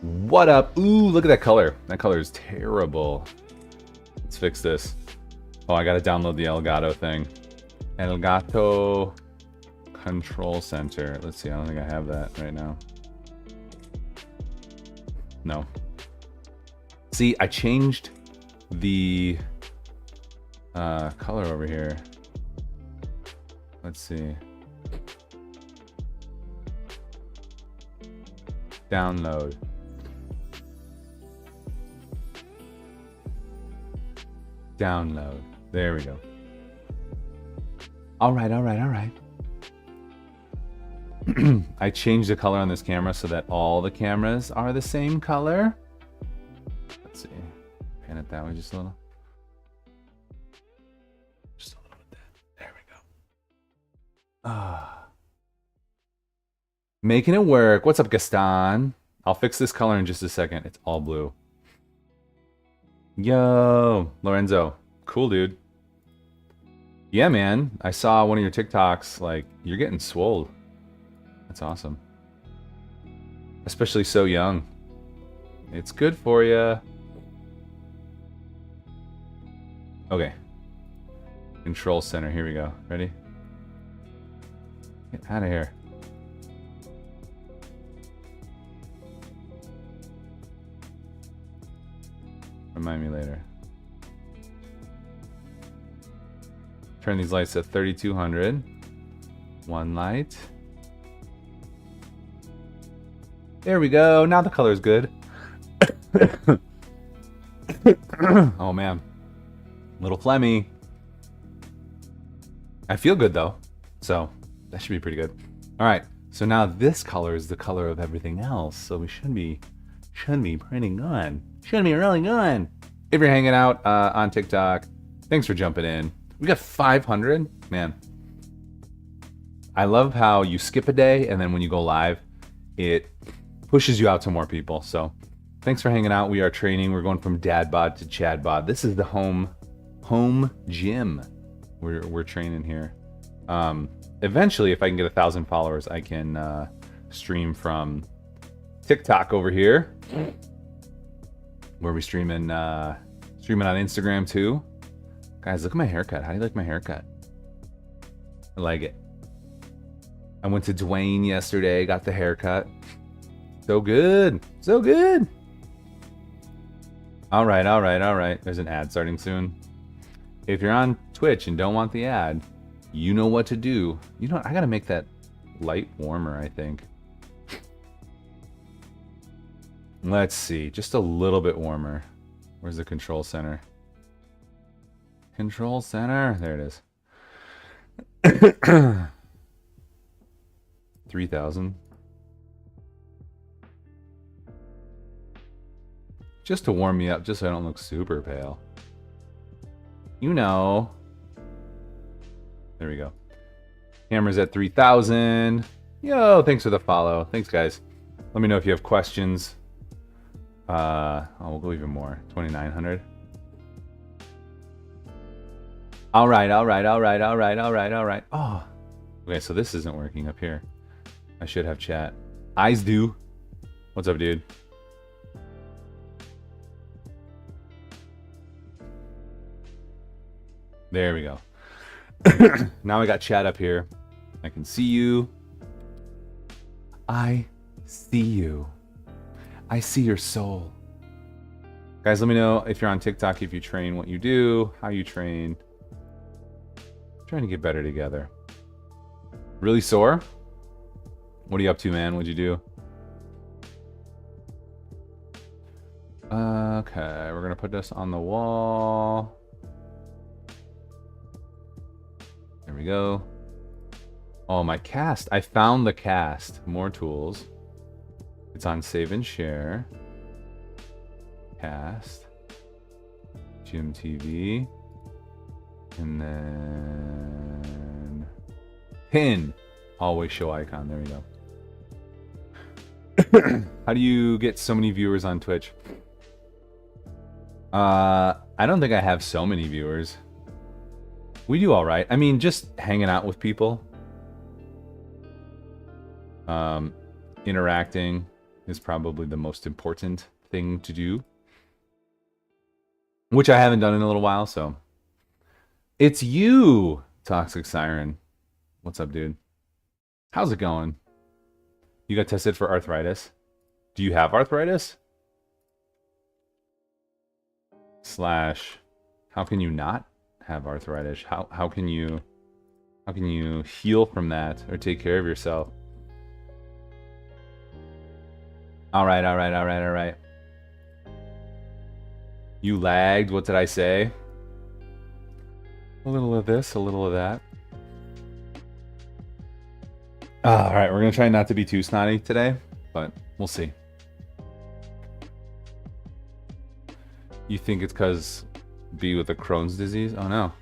What up? Ooh, look at that color. That color is terrible. Let's fix this. Oh, I gotta download the Elgato thing. Elgato Control Center. Let's see, I don't think I have that right now. No. See, I changed the color over here. Let's see. Download. Download. There we go. All right, all right, all right. I changed the color on this camera so that all the cameras are the same color. Let's see. Pan it that way just a little. Just a little bit there. There we go. Ah. Making it work. What's up, Gaston? I'll fix this color in just a second. It's all blue. Yo, Lorenzo. Cool, dude. Yeah, man. I saw one of your TikToks. Like, you're getting swole. That's awesome. Especially so young. It's good for you. Okay. Control center. Here we go. Ready? Get out of here. Remind me later. Turn these lights to 3200. One light. There we go. Now the color is good. Oh man. Little phlegmy. I feel good though. So that should be pretty good. All right. So now this color is the color of everything else. So we should be pretty good. Should be really good. If you're hanging out on TikTok, thanks for jumping in. We got 500. Man. I love how you skip a day and then when you go live, it pushes you out to more people. So thanks for hanging out. We are training. We're going from dad bod to chad bod. This is the home gym. We're training here. Eventually, if I can get 1,000 followers, I can stream from TikTok over here, where we streaming on Instagram too. Guys, look at my haircut. How do you like my haircut? I like it. I went to Dwayne yesterday, got the haircut. So good. So good. All right, all right, all right. There's an ad starting soon. If you're on Twitch and don't want the ad, you know what to do. You know what? I got to make that light warmer, I think. Let's see. Just a little bit warmer. Where's the control center? Control center. There it is. 3,000. Just to warm me up, just so I don't look super pale. You know. There we go. Camera's at 3,000. Yo, thanks for the follow. Thanks, guys. Let me know if you have questions. Oh, we'll go even more. 2,900. All right, all right, all right, all right, all right, all right. Oh, okay, so this isn't working up here. I should have chat. Eyes do. What's up, dude? There we go. Now I got chat up here. I can see you. I see you. I see your soul. Guys, let me know if you're on TikTok, if you train, what you do, how you train. Trying to get better together. Really sore? What are you up to, man? What'd you do? Okay, we're gonna put this on the wall. There we go. Oh, my cast. I found the cast. More tools. It's on save and share. Cast. Gym TV. And then pin. Always show icon. There we go. How do you get so many viewers on Twitch? I don't think I have so many viewers. We do all right. I mean, just hanging out with people. Interacting. is probably the most important thing to do, which I haven't done in a little while. So it's you, Toxic Siren. What's up, dude? How's it going? You got tested for arthritis. Do you have arthritis? Slash, how can you not have arthritis? How can you heal from that or take care of yourself? All right. You lagged. What did I say? A little of this, a little of that. All right, we're gonna try not to be too snotty today, but we'll see. You think it's because B with the Crohn's disease? Oh no.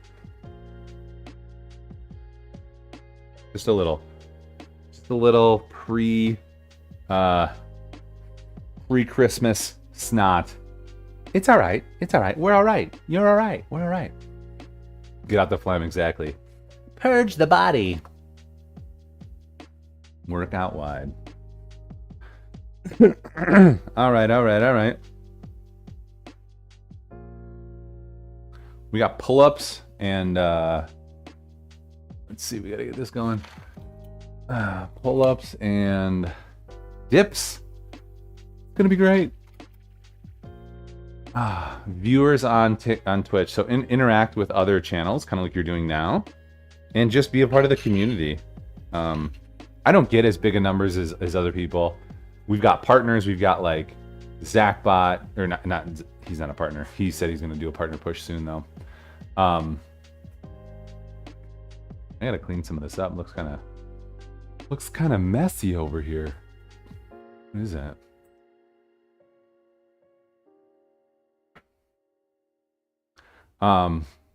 Just a little pre-Christmas snot. It's all right. We're all right. You're all right. We're all right. Get out the phlegm, exactly. Purge the body. Work out wide. All right. We got pull-ups and let's see, we gotta get this going. Pull-ups and dips. Gonna be great. Viewers on Twitch, so interact with other channels, kind of like you're doing now, and just be a part of the community. I don't get as big a numbers as other people. We've got partners. We've got like Zachbot, or not. He's not a partner. He said he's gonna do a partner push soon, though. I gotta clean some of this up. Looks kind of messy over here. What is that?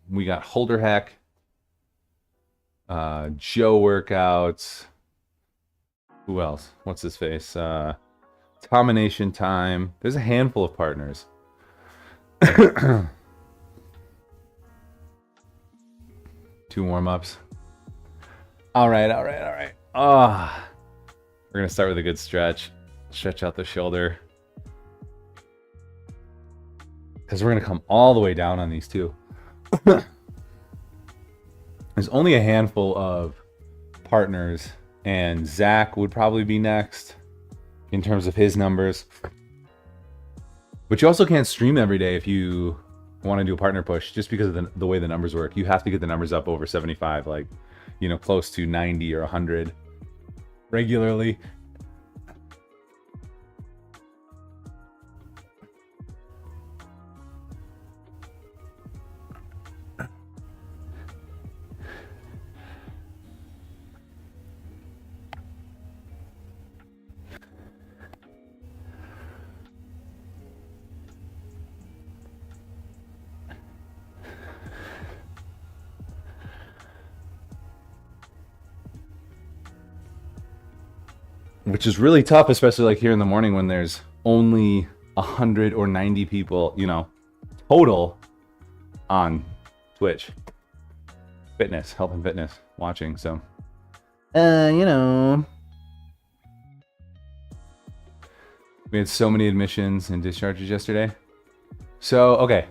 We got Holder Hack, Joe workouts. Who else? What's his face? Domination Time. There's a handful of partners. Two warm-ups. All right. We're gonna start with a good stretch. Stretch out the shoulder, because we're gonna come all the way down on these two. There's only a handful of partners, and Zach would probably be next in terms of his numbers. But you also can't stream every day if you want to do a partner push, just because of the way the numbers work. You have to get the numbers up over 75, like, you know, close to 90 or 100 regularly. Which is really tough, especially like here in the morning when there's only 100 or 90 people, you know, total on Twitch. Fitness, health and fitness, watching. So, you know, we had so many admissions and discharges yesterday. So, okay.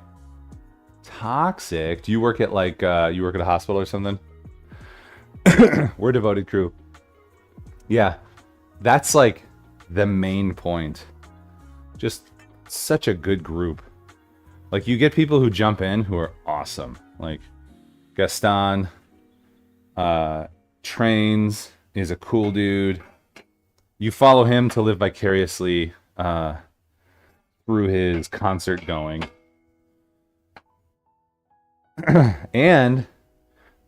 Toxic. Do you work at like, you work at a hospital or something? We're a devoted crew. Yeah. That's like the main point. Just such a good group. Like, you get people who jump in who are awesome. Like Gaston, Trains is a cool dude. You follow him to live vicariously through his concert going. And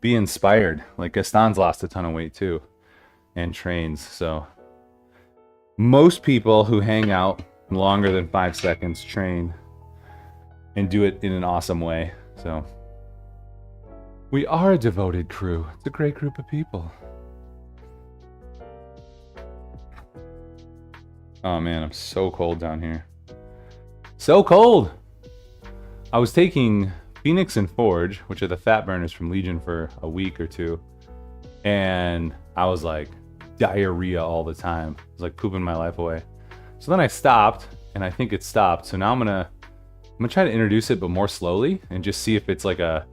be inspired. Like, Gaston's lost a ton of weight too. And Trains, so... Most people who hang out longer than 5 seconds train and do it in an awesome way. So we are a devoted crew. It's a great group of people. Oh man, I'm so cold down here. So cold! I was taking Phoenix and Forge, which are the fat burners from Legion, for a week or two. And I was like, diarrhea all the time. It was like pooping my life away. So then I stopped, and I think it stopped. So now I'm gonna try to introduce it, but more slowly, and just see if it's like a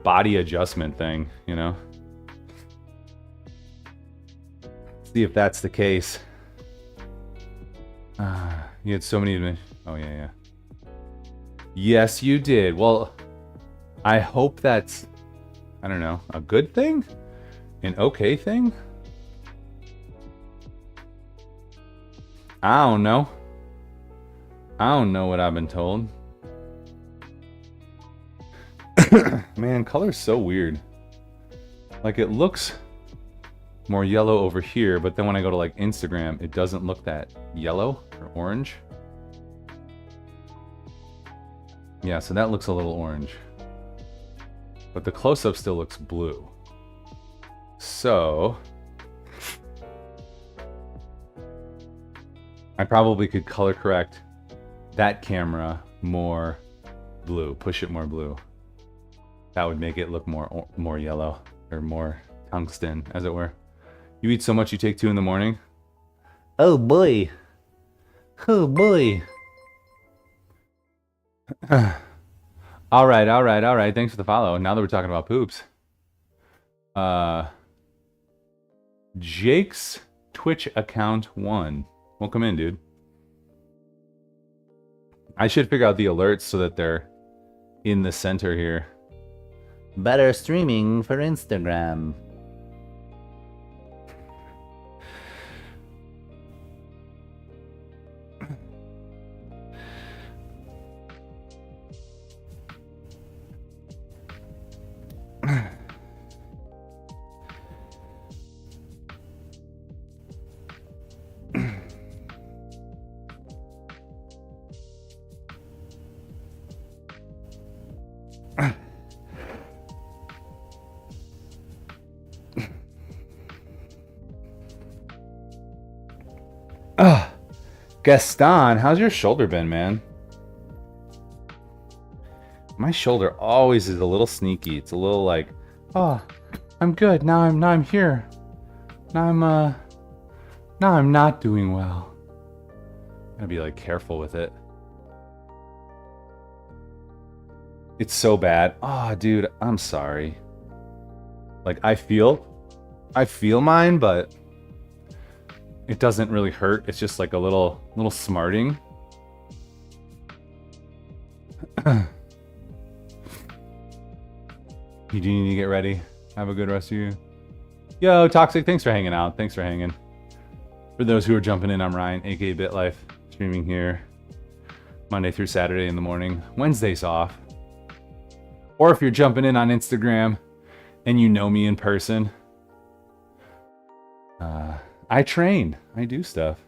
body adjustment thing, you know? See if that's the case. You had so many. Oh yeah, yeah. Yes, you did. Well, I hope that's, I don't know, a good thing? An okay thing? I don't know. I don't know what I've been told. Man, color's so weird. Like, it looks more yellow over here, but then when I go to like Instagram, it doesn't look that yellow or orange. Yeah, so that looks a little orange. But the close-up still looks blue. So I probably could color correct that camera more blue, push it more blue. That would make it look more yellow, or more tungsten, as it were. You eat so much you take 2 in the morning? Oh boy. Oh boy. All right. Thanks for the follow. Now that we're talking about poops. Jake's Twitch account 1. Welcome in, dude. I should figure out the alerts so that they're in the center here. Better streaming for Instagram. Gaston, how's your shoulder been, man? My shoulder always is a little sneaky. It's a little like, oh, I'm good. Now I'm here. Now I'm not doing well. Gotta be like careful with it. It's so bad. Oh, dude, I'm sorry. Like, I feel mine, but it doesn't really hurt. It's just like a little smarting. You do need to get ready. Have a good rest of you. Yo, Toxic, thanks for hanging out. Thanks for hanging. For those who are jumping in, I'm Ryan, aka BitLife, streaming here Monday through Saturday in the morning. Wednesday's off. Or if you're jumping in on Instagram and you know me in person, I train. I do stuff.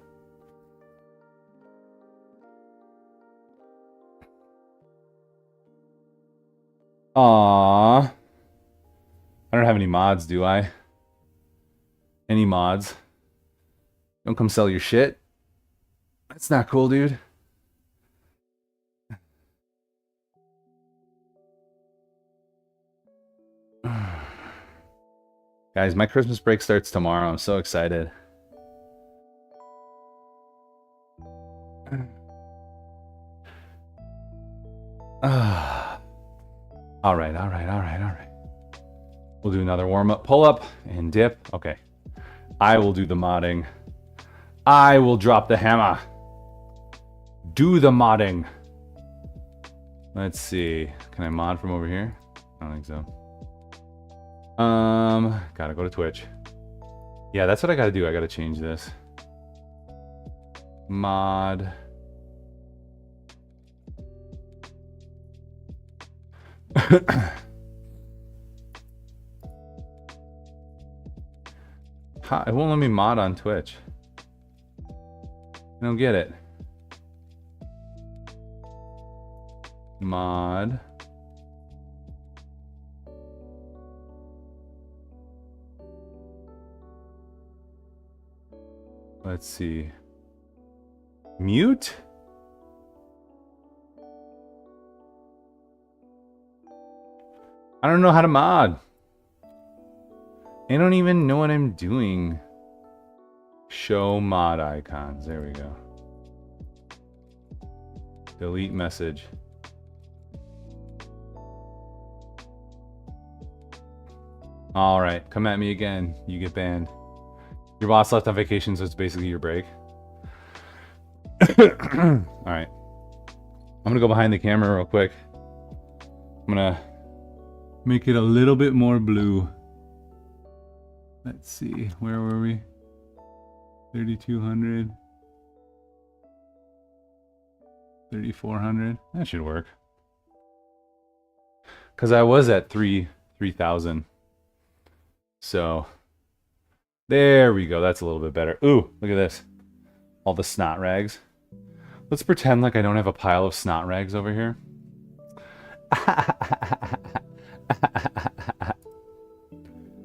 Aww. I don't have any mods, do I? Any mods? Don't come sell your shit. That's not cool, dude. Guys, my Christmas break starts tomorrow. I'm so excited. All right. We'll do another warm-up, pull-up, and dip. Okay. I will do the modding. I will drop the hammer. Do the modding. Let's see. Can I mod from over here? I don't think so. Gotta go to Twitch. Yeah, that's what I gotta do. I gotta change this. Mod. It won't let me mod on Twitch. I don't get it. Mod. Let's see. Mute? I don't know how to mod. I don't even know what I'm doing. Show mod icons. There we go. Delete message. All right, come at me again. You get banned. Your boss left on vacation, so it's basically your break. All right. I'm gonna go behind the camera real quick. I'm gonna make it a little bit more blue. Let's see, where were we? 3,200. 3,400. That should work. Cause I was at 3,000. So there we go. That's a little bit better. Ooh, look at this. All the snot rags. Let's pretend like I don't have a pile of snot rags over here.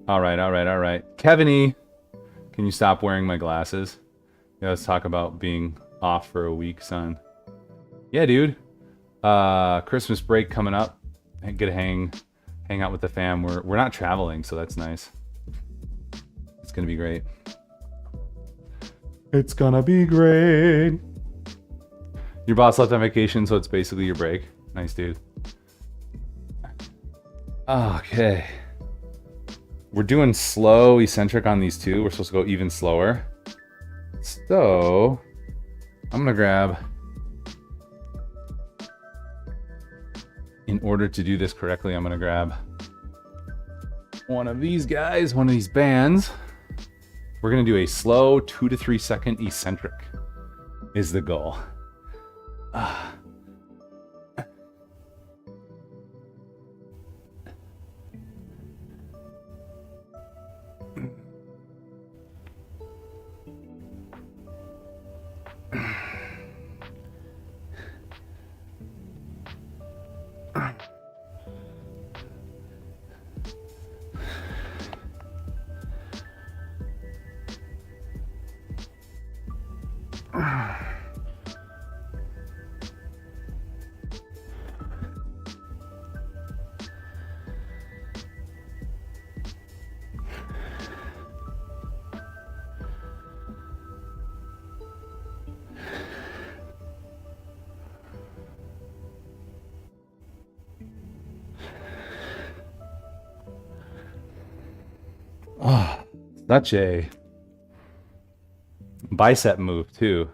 All right, all right, all right. Kevin-y, can you stop wearing my glasses? Yeah, let's talk about being off for a week, son. Yeah, dude. Christmas break coming up. Get to hang out with the fam. We're not traveling, so that's nice. It's gonna be great. It's gonna be great. Your boss left on vacation, so it's basically your break. Nice, dude. Okay. We're doing slow eccentric on these two. We're supposed to go even slower. So I'm gonna grab, in order to do this correctly, I'm gonna grab one of these guys, one of these bands. We're gonna do a slow 2 to 3 second eccentric is the goal. Oh, such a bicep move too.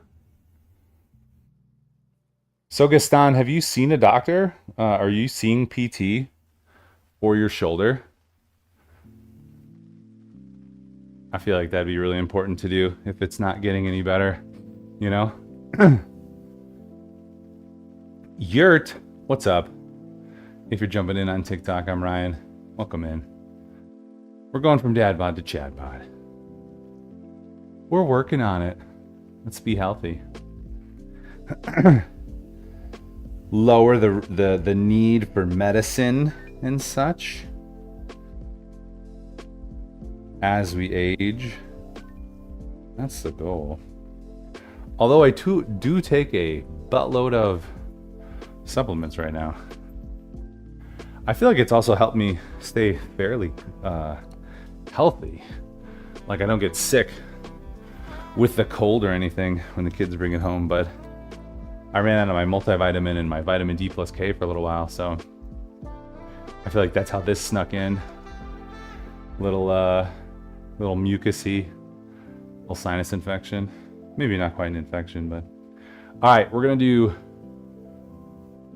So Gaston, have you seen a doctor? Are you seeing PT for your shoulder? I feel like that'd be really important to do if it's not getting any better, you know? Yurt, what's up? If you're jumping in on TikTok, I'm Ryan. Welcome in. We're going from dad bod to chad bod. We're working on it. Let's be healthy. Lower the need for medicine and such as we age. That's the goal. Although I do take a buttload of supplements right now. I feel like it's also helped me stay fairly healthy. Like I don't get sick with the cold or anything when the kids bring it home, but I ran out of my multivitamin and my vitamin D plus K for a little while, so I feel like that's how this snuck in. Little mucusy, little sinus infection. Maybe not quite an infection, but all right, we're gonna do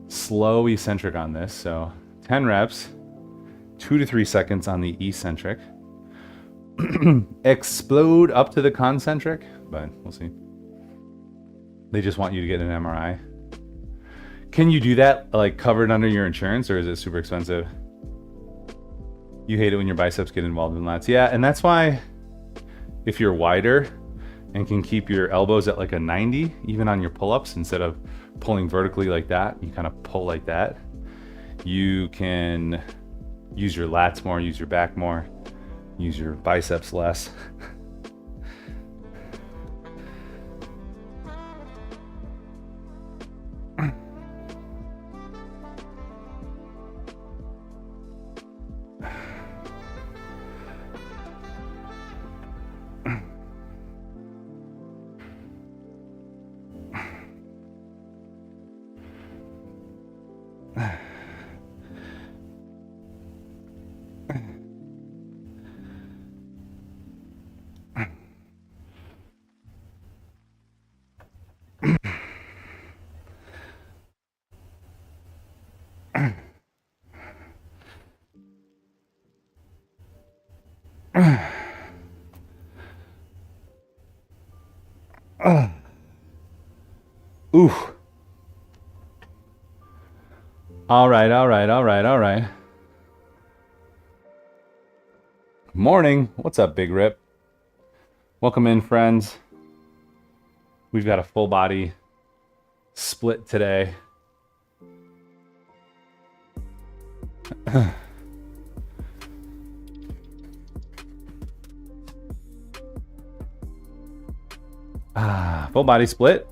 slow eccentric on this. So 10 reps, 2 to 3 seconds on the eccentric. Explode up to the concentric, but we'll see. They just want you to get an MRI. Can you do that like covered under your insurance, or is it super expensive? You hate it when your biceps get involved in lats. Yeah, and that's why if you're wider and can keep your elbows at like a 90, even on your pull-ups, instead of pulling vertically like that, you kind of pull like that. You can use your lats more, use your back more, use your biceps less. Ooh. All right, all right, all right, all right. Morning. What's up, Big Rip? Welcome in, friends. We've got a full body split today. Full body split.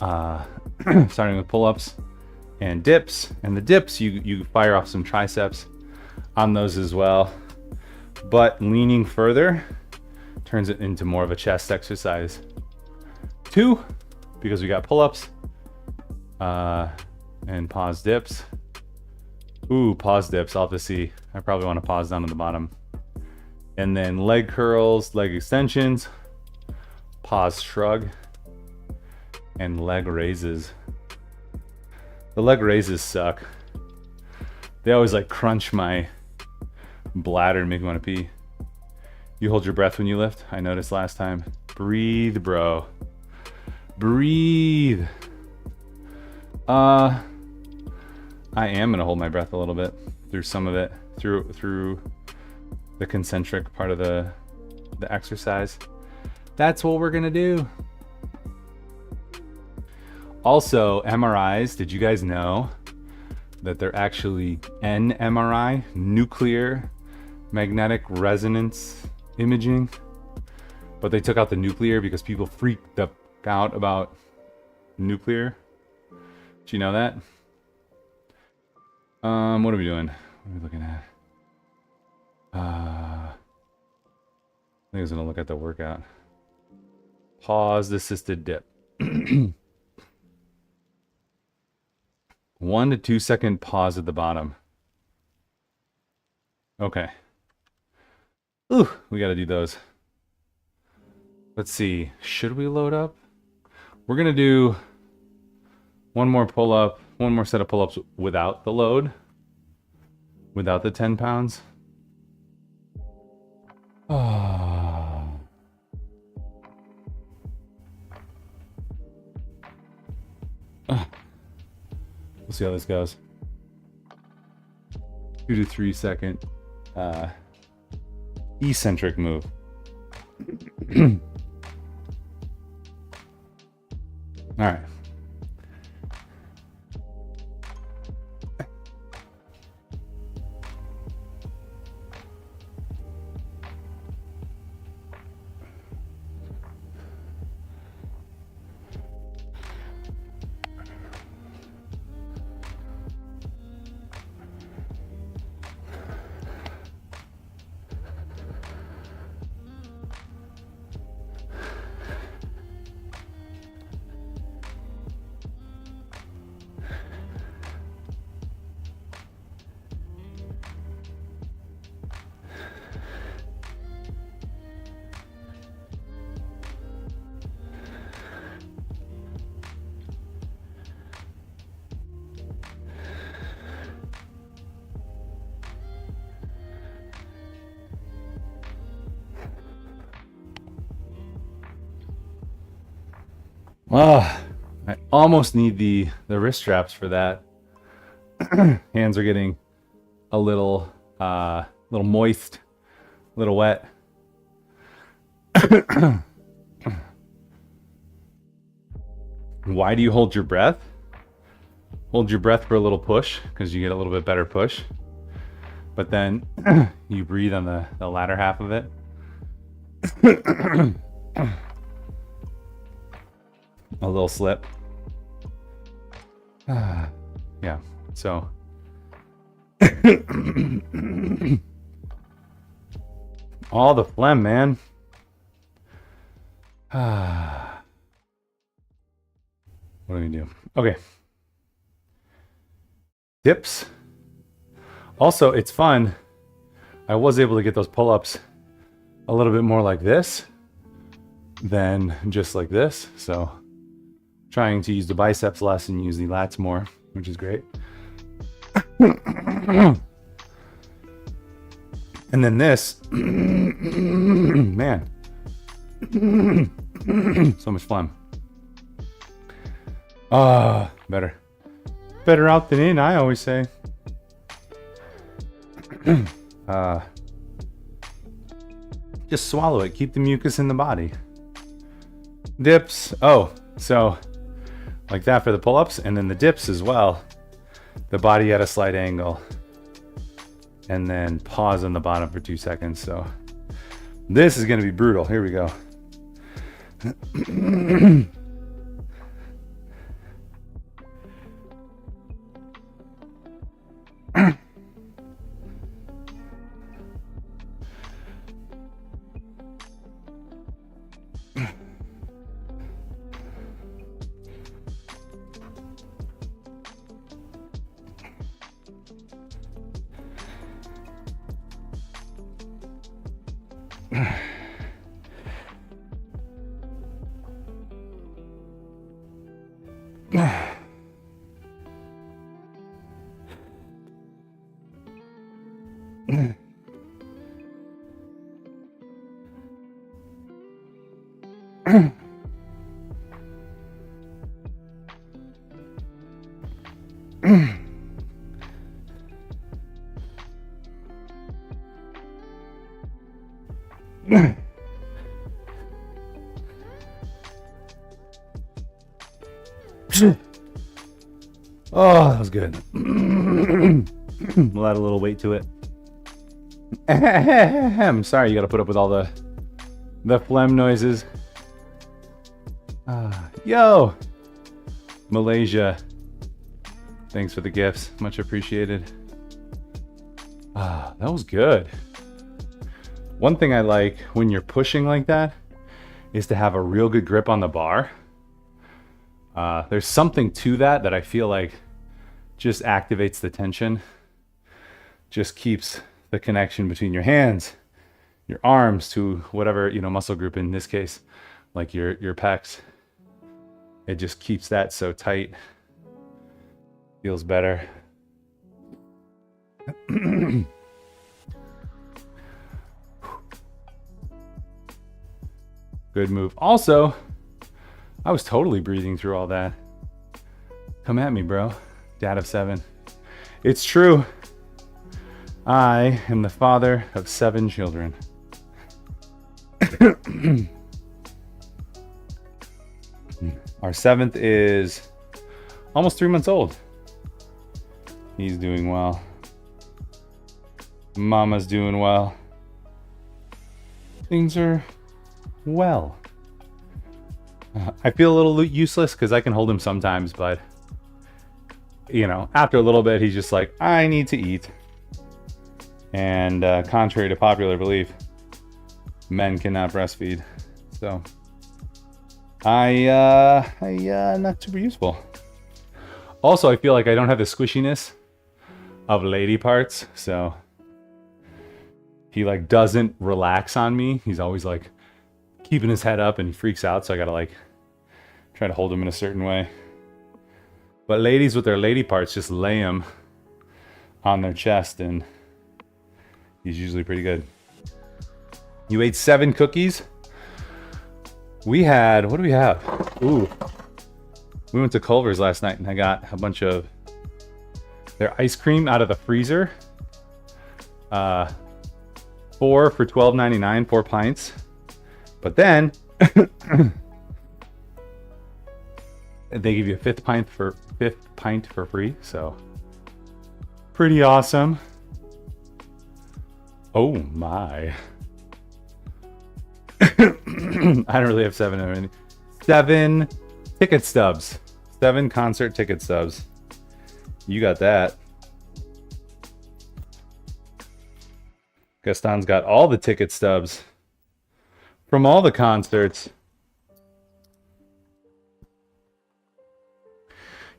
Starting with pull-ups and dips. And the dips, you fire off some triceps on those as well. But leaning further turns it into more of a chest exercise. 2, because we got pull-ups and pause dips. Ooh, pause dips. I'll have to see. I probably want to pause down at the bottom. And then leg curls, leg extensions, pause shrug, and leg raises. The leg raises suck. They always like crunch my bladder and make me want to pee. You hold your breath when you lift. I noticed last time. Breathe, bro. Breathe. I am gonna hold my breath a little bit through some of it, through the concentric part of the exercise. That's what we're gonna do. Also, MRIs, did you guys know that they're actually NMRI, nuclear magnetic resonance imaging? But they took out the nuclear because people freaked out about nuclear. Did you know that? What are we doing? What are we looking at? I think I was gonna look at the workout. Pause assisted dip. 1 to 2 second pause at the bottom. Okay. Ooh, we gotta do those. Let's see. Should we load up? We're gonna do one more pull up, one more set of pull ups without the load, without the 10 pounds. Oh. We'll see how this goes. 2 to 3 second eccentric move. All right. Oh, I almost need the wrist straps for that. Hands are getting a little moist, a little wet. Why do you hold your breath? Hold your breath for a little push because you get a little bit better push. But then you breathe on the latter half of it. A little slip. Yeah, so all the phlegm, man. What do we do? Okay. Dips. Also, it's fun. I was able to get those pull-ups a little bit more like this than just like this. So trying to use the biceps less and use the lats more, which is great. And then this, man, so much phlegm. Better out than in, I always say. Just swallow it. Keep the mucus in the body. Dips. Oh, so like that for the pull-ups, and then the dips as well. The body at a slight angle, and then pause on the bottom for 2 seconds. So this is going to be brutal. Here we go. Oh, that was good. We'll add a little weight to it. I'm sorry you got to put up with all the phlegm noises. Yo, Malaysia. Thanks for the gifts. Much appreciated. That was good. One thing I like when you're pushing like that is to have a real good grip on the bar. There's something to that I feel like just activates the tension. Just keeps the connection between your hands, your arms to whatever, muscle group, in this case, like your pecs. It just keeps that so tight. Feels better. Good move. Also, I was totally breathing through all that. Come at me, bro. Dad of 7. It's true. I am the father of 7 children. Our 7th is almost 3 months old. He's doing well. Mama's doing well. Things are well. I feel a little useless because I can hold him sometimes, but after a little bit, he's just like, I need to eat. And contrary to popular belief, men cannot breastfeed. So I not super useful. Also, I feel like I don't have the squishiness of lady parts, so he doesn't relax on me. He's always keeping his head up and he freaks out, so I gotta try to hold him in a certain way. But ladies with their lady parts just lay him on their chest and he's usually pretty good. You ate 7 cookies? We had, what do we have? Ooh. We went to Culver's last night and I got a bunch of their ice cream out of the freezer. 4 for $12.99, 4 pints. But then they give you a fifth pint for free, so pretty awesome. Oh my. I don't really have 7 or anything. 7 ticket stubs. 7 concert ticket stubs. You got that. Gaston's got all the ticket stubs from all the concerts.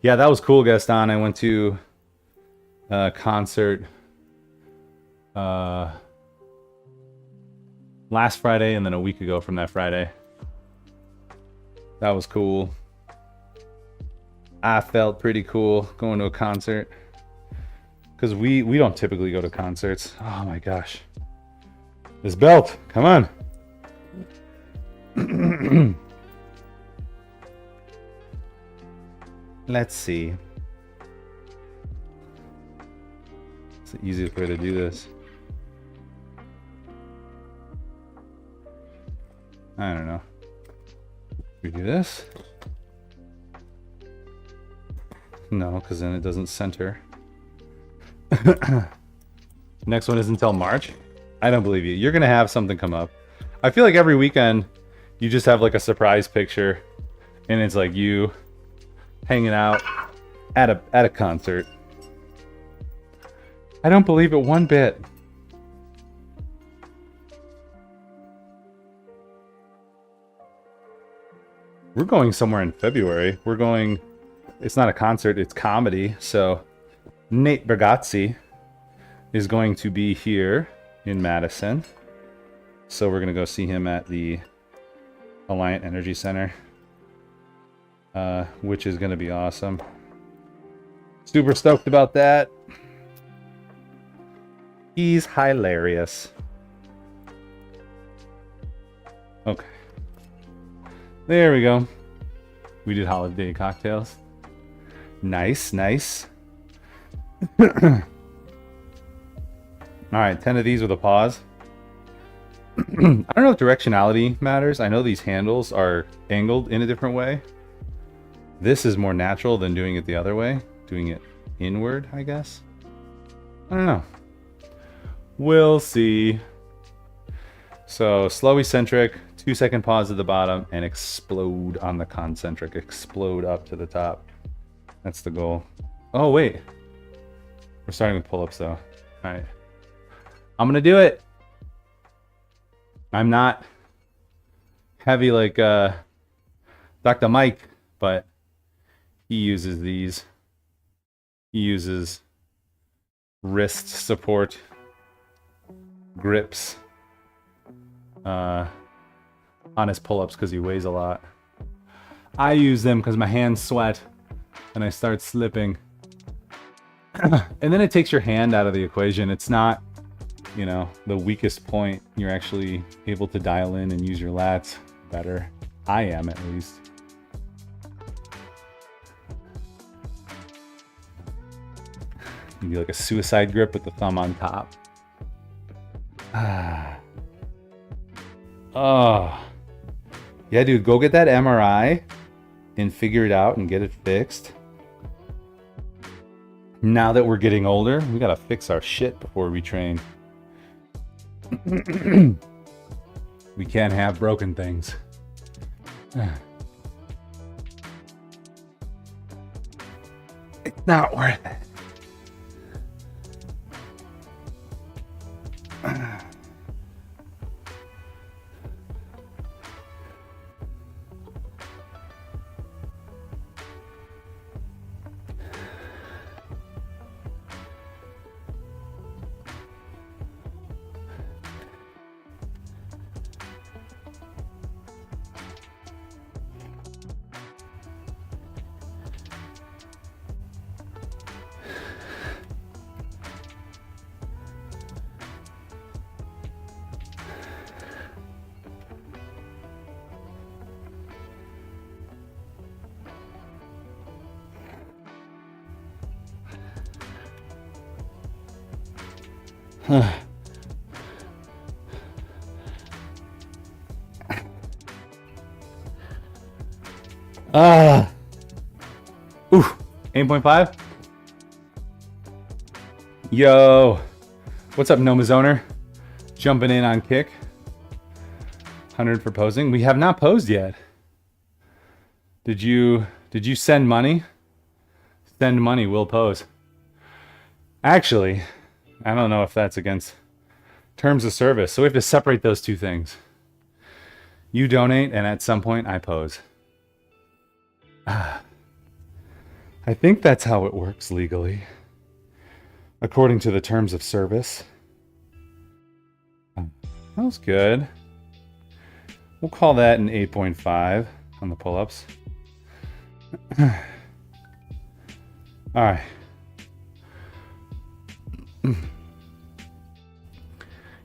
Yeah, that was cool, Gaston. I went to a concert last Friday and then a week ago from that Friday. That was cool. I felt pretty cool going to a concert because we don't typically go to concerts. Oh my gosh. This belt, come on. Let's see. It's the easiest way to do this. I don't know. We do this? No, because then it doesn't center. Next one is until March. I don't believe you. You're gonna have something come up. I feel like every weekend you just have like a surprise picture, and it's like you hanging out at a concert. I don't believe it one bit. We're going somewhere in February. We're going, it's not a concert, it's comedy. So Nate Bargatze is going to be here in Madison. So we're going to go see him at the Alliant Energy Center, which is going to be awesome. Super stoked about that. He's hilarious. Okay. There we go. We did holiday cocktails. Nice, nice. Alright, 10 of these with a pause. I don't know if directionality matters. I know these handles are angled in a different way. This is more natural than doing it the other way. Doing it inward, I guess. I don't know. We'll see. So, slow eccentric, 2-second pause at the bottom, and explode on the concentric. Explode up to the top. That's the goal. Oh, wait. We're starting with pull-ups, though. Alright. I'm gonna do it. I'm not heavy like Dr. Mike, but he uses these. He uses wrist support grips on his pull-ups because he weighs a lot. I use them because my hands sweat and I start slipping. And then it takes your hand out of the equation. It's not, you know, the weakest point. You're actually able to dial in and use your lats better. I am, at least. You do like a suicide grip with the thumb on top. Oh. Yeah, dude, go get that MRI and figure it out and get it fixed. Now that we're getting older, we gotta fix our shit before we train. We can't have broken things. It's not worth it. Ooh, 8.5. Yo, what's up, Nomazoner? Jumping in on kick. 100 for posing. We have not posed yet. Did you send money? Send money, we'll pose. Actually, I don't know if that's against terms of service, so we have to separate those two things. You donate, and at some point, I pose. I think that's how it works legally, according to the terms of service. That was good. We'll call that an 8.5 on the pull-ups. All right.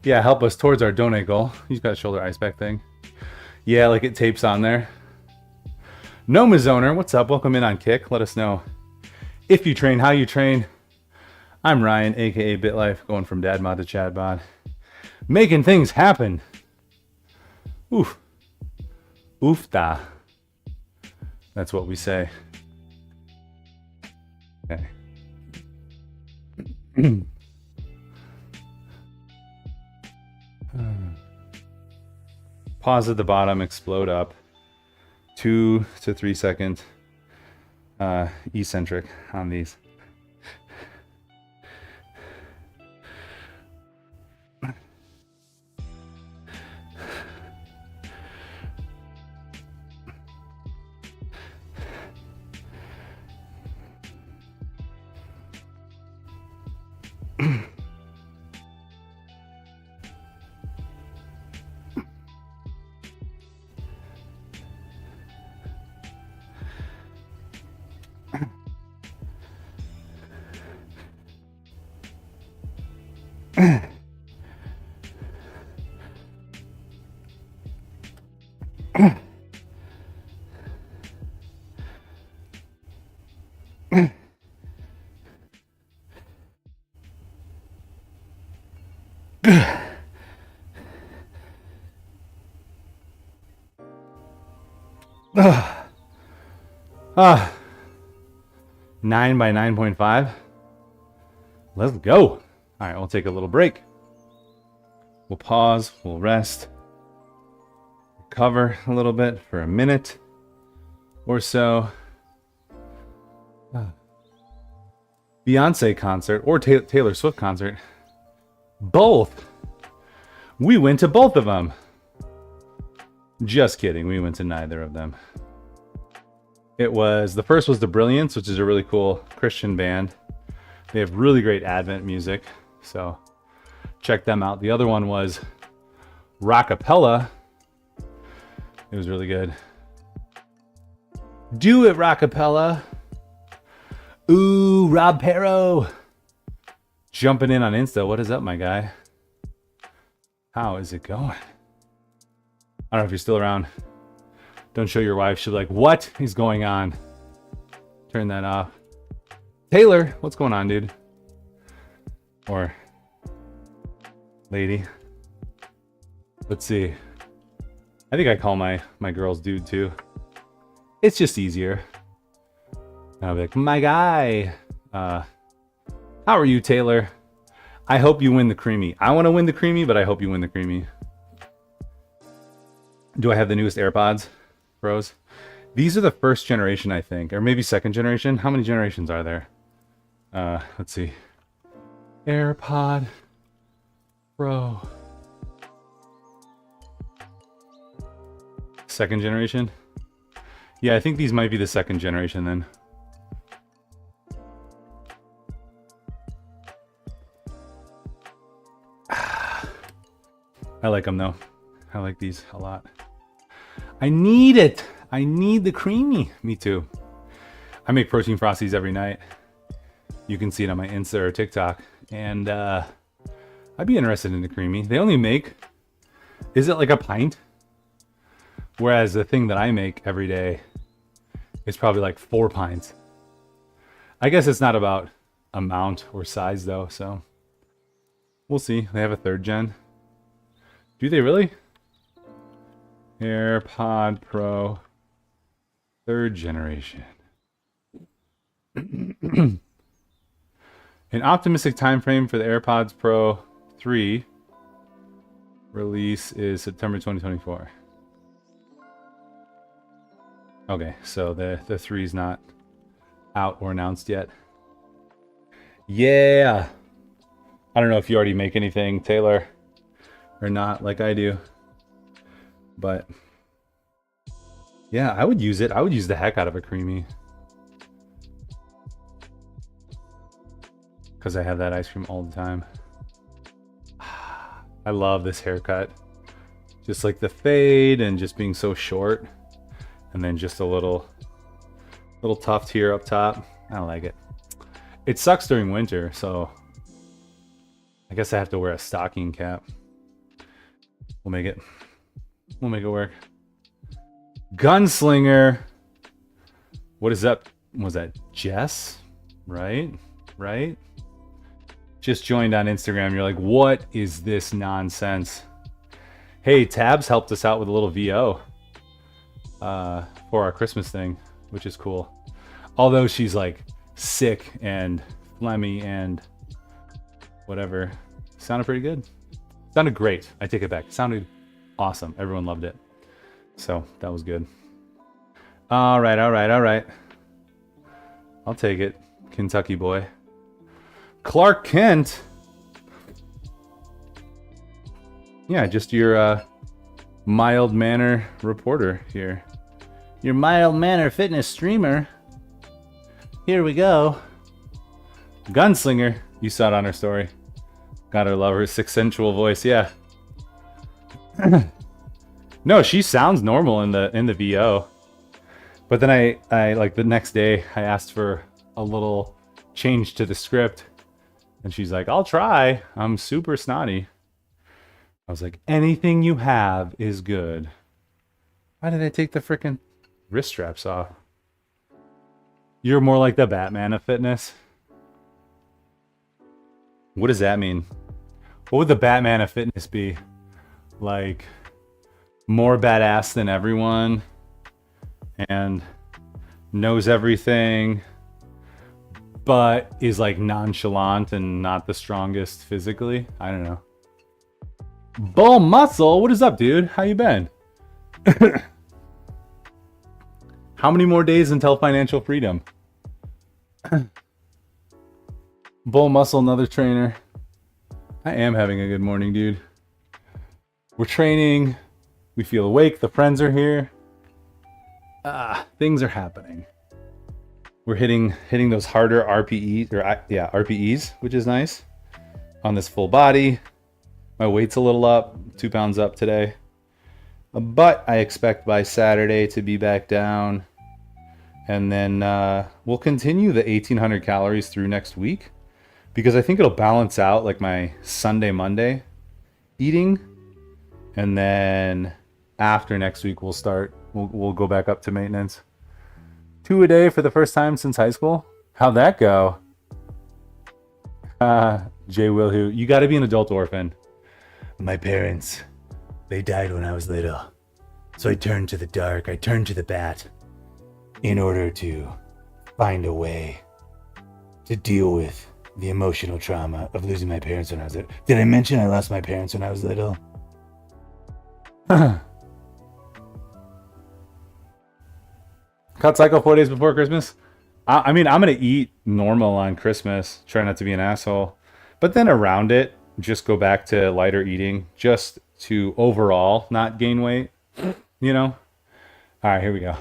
Yeah, help us towards our donate goal. He's got a shoulder ice pack thing. Yeah, like it tapes on there. Noma Zoner, what's up? Welcome in on Kick. Let us know if you train, how you train. I'm Ryan, aka BitLife, going from dad mod to Chad bod. Making things happen. Oof. Oofta. That's what we say. Okay. Pause at the bottom, explode up. 2 to 3 second eccentric on these. Ah, 9 by 9.5. Let's go. All right, we'll take a little break. We'll pause, we'll rest, recover a little bit for a minute or so. Beyonce concert or Taylor Swift concert. Both. We went to both of them. Just kidding. We went to neither of them. The first was The Brilliance, which is a really cool Christian band. They have really great Advent music, so check them out. The other one was Rockapella. It was really good. Do it, Rockapella. Ooh, Rob Perro. Jumping in on Insta. What is up, my guy? How is it going? I don't know if you're still around. Don't show your wife. She'll be like, what is going on? Turn that off. Taylor, what's going on, dude? Or lady. Let's see. I think I call my girls dude too. It's just easier. I'll be like, my guy. How are you, Taylor? I hope you win the creamy. I want to win the creamy, but I hope you win the creamy. Do I have the newest AirPods, bros? These are the first generation, I think, or maybe second generation. How many generations are there? Let's see. AirPod Pro. Second generation? Yeah, I think these might be the second generation then. I like them though. I like these a lot. I need it. I need the creamy. Me too. I make protein frosties every night. You can see it on my Insta or TikTok. And I'd be interested in the creamy. They only make, is it like a pint? Whereas the thing that I make every day is probably like 4 pints. I guess it's not about amount or size though, so we'll see. They have a 3rd gen. Do they really? AirPod Pro 3rd generation. An optimistic time frame for the AirPods Pro 3 release is September 2024. Okay, so the 3's not out or announced yet. Yeah. I don't know if you already make anything, Taylor, or not, like I do. But yeah, I would use it. I would use the heck out of a creamy. Because I have that ice cream all the time. I love this haircut. Just like the fade and just being so short. And then just a little tuft here up top. I don't like it. It sucks during winter, so I guess I have to wear a stocking cap. We'll make it. We'll make it work. Gunslinger. What is that? Was that Jess? Right? Right? Just joined on Instagram. You're like, what is this nonsense? Hey, Tabs helped us out with a little VO for our Christmas thing, which is cool. Although she's like sick and phlegmy and whatever. Sounded pretty good. Sounded great. I take it back. It sounded awesome. Everyone loved it. So that was good. All right, all right, all right. I'll take it. Kentucky boy. Clark Kent. Yeah, just your mild manner reporter here. Your mild manner fitness streamer. Here we go. Gunslinger. You saw it on her story. Gotta love her sick sensual voice. Yeah. No, she sounds normal in the VO. But then I like the next day I asked for a little change to the script, and she's like, "I'll try. I'm super snotty." I was like, "Anything you have is good." Why did I take the frickin' wrist straps off? You're more like the Batman of fitness. What does that mean? What would the Batman of fitness be? Like, more badass than everyone and knows everything, but is like nonchalant and not the strongest physically? I don't know. Bull Muscle, what is up, dude? How you been? How many more days until financial freedom? Bull Muscle, another trainer. I am having a good morning, dude. We're training. We feel awake. The friends are here. Things are happening. We're hitting those harder RPEs, or yeah, RPEs, which is nice. On this full body. My weight's a little up, 2 pounds up today. But I expect by Saturday to be back down. And then we'll continue the 1,800 calories through next week. Because I think it'll balance out like my Sunday, Monday eating. And then after next week, we'll go back up to maintenance. 2 a day for the first time since high school. How'd that go? Jay Wilhu, you got to be an adult orphan. My parents, they died when I was little. So I turned to the dark. I turned to the bat in order to find a way to deal with the emotional trauma of losing my parents when I was little. Did I mention I lost my parents when I was little? Cut cycle 4 days before Christmas. I mean, I'm going to eat normal on Christmas. Try not to be an asshole. But then around it, just go back to lighter eating. Just to overall not gain weight. You know? All right, here we go.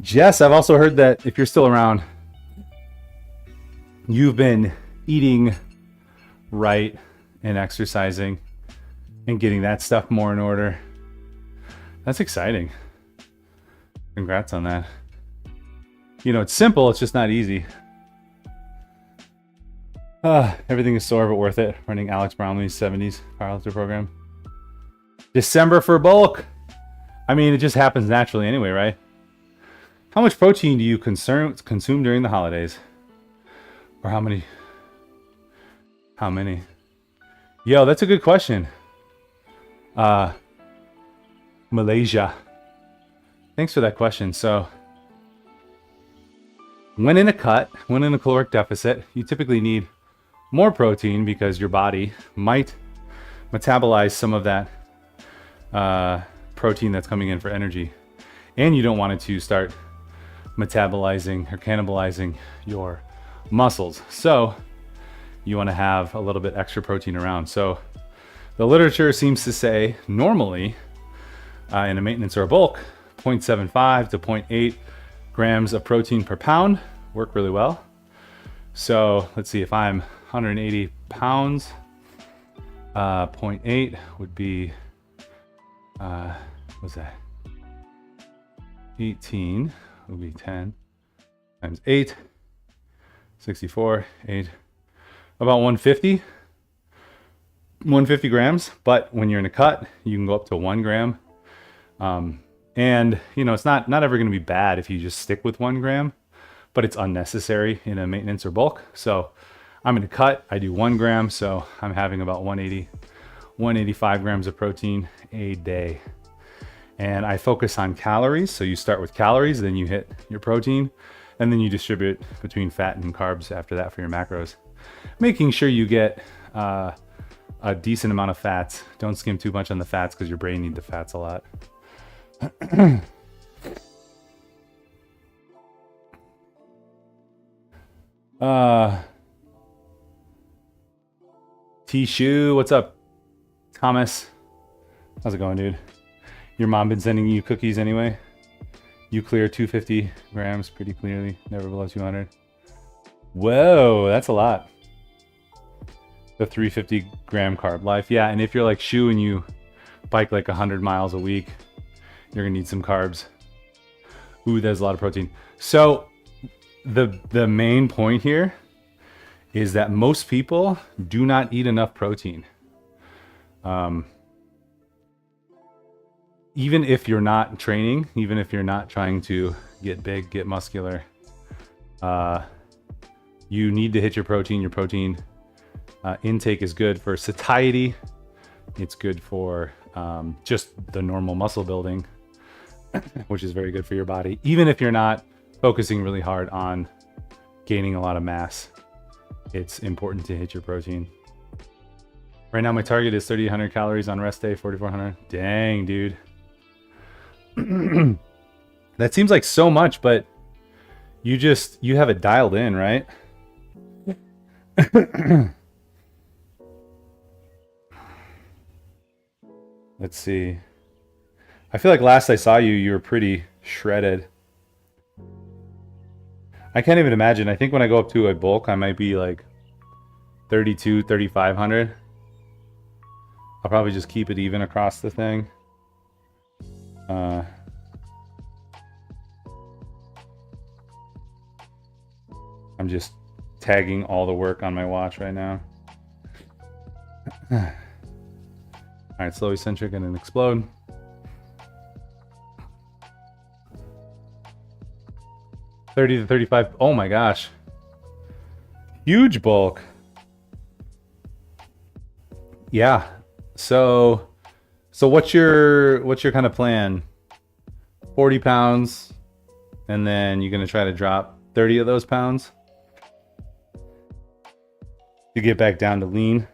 Jess, I've also heard that if you're still around, you've been eating right and exercising and getting that stuff more in order. That's exciting. Congrats on that. You know, it's simple, it's just not easy. Everything is sore but worth it. Running Alex Brownlee's 70s powerlifter program. December for bulk. I mean, it just happens naturally anyway, right? How much protein do you consume during the holidays? Or how many? How many? Yo, that's a good question. Malaysia. Thanks for that question. So, When in a cut, when in a caloric deficit, you typically need more protein because your body might metabolize some of that protein that's coming in for energy. And you don't want it to start metabolizing or cannibalizing your muscles. So you want to have a little bit extra protein around. So the literature seems to say normally in a maintenance or a bulk, 0.75 to 0.8 grams of protein per pound work really well. So let's see, if I'm 180 pounds, 0.8 would be, what's that? 18 would be 10 times 8, 64, 8, about 150 grams. But when you're in a cut, you can go up to 1 gram. And you know, it's not ever going to be bad if you just stick with 1 gram, but it's unnecessary in a maintenance or bulk. So I'm in a cut, I do 1 gram. So I'm having about 180, 185 grams of protein a day. And I focus on calories. So you start with calories, then you hit your protein, and then you distribute between fat and carbs after that for your macros. Making sure you get a decent amount of fats. Don't skim too much on the fats because your brain needs the fats a lot. T-Shoe, what's up? Thomas, how's it going, dude? Your mom been sending you cookies anyway? You clear 250 grams pretty clearly, never below 200. Whoa, that's a lot. The 350 gram carb life. Yeah, and if you're like Shu and you bike like 100 miles a week, you're gonna need some carbs. Ooh, there's a lot of protein. So the main point here is that most people do not eat enough protein. Even if you're not training, even if you're not trying to get big, get muscular, you need to hit your protein. Your protein intake is good for satiety. It's good for just the normal muscle building, which is very good for your body. Even if you're not focusing really hard on gaining a lot of mass, it's important to hit your protein. Right now, my target is 3,800 calories on rest day, 4,400. Dang, dude. That seems like so much, but you have it dialed in, right? Let's see. I feel like last I saw you, you were pretty shredded. I can't even imagine. I think when I go up to a bulk, I might be like 32, 3,500. I'll probably just keep it even across the thing. I'm just tagging all the work on my watch right now. All right, slow eccentric and then explode. $30 to $35. Oh my gosh. Huge bulk. Yeah. So what's your kind of plan? 40 pounds, and then you're gonna try to drop 30 of those pounds to get back down to lean.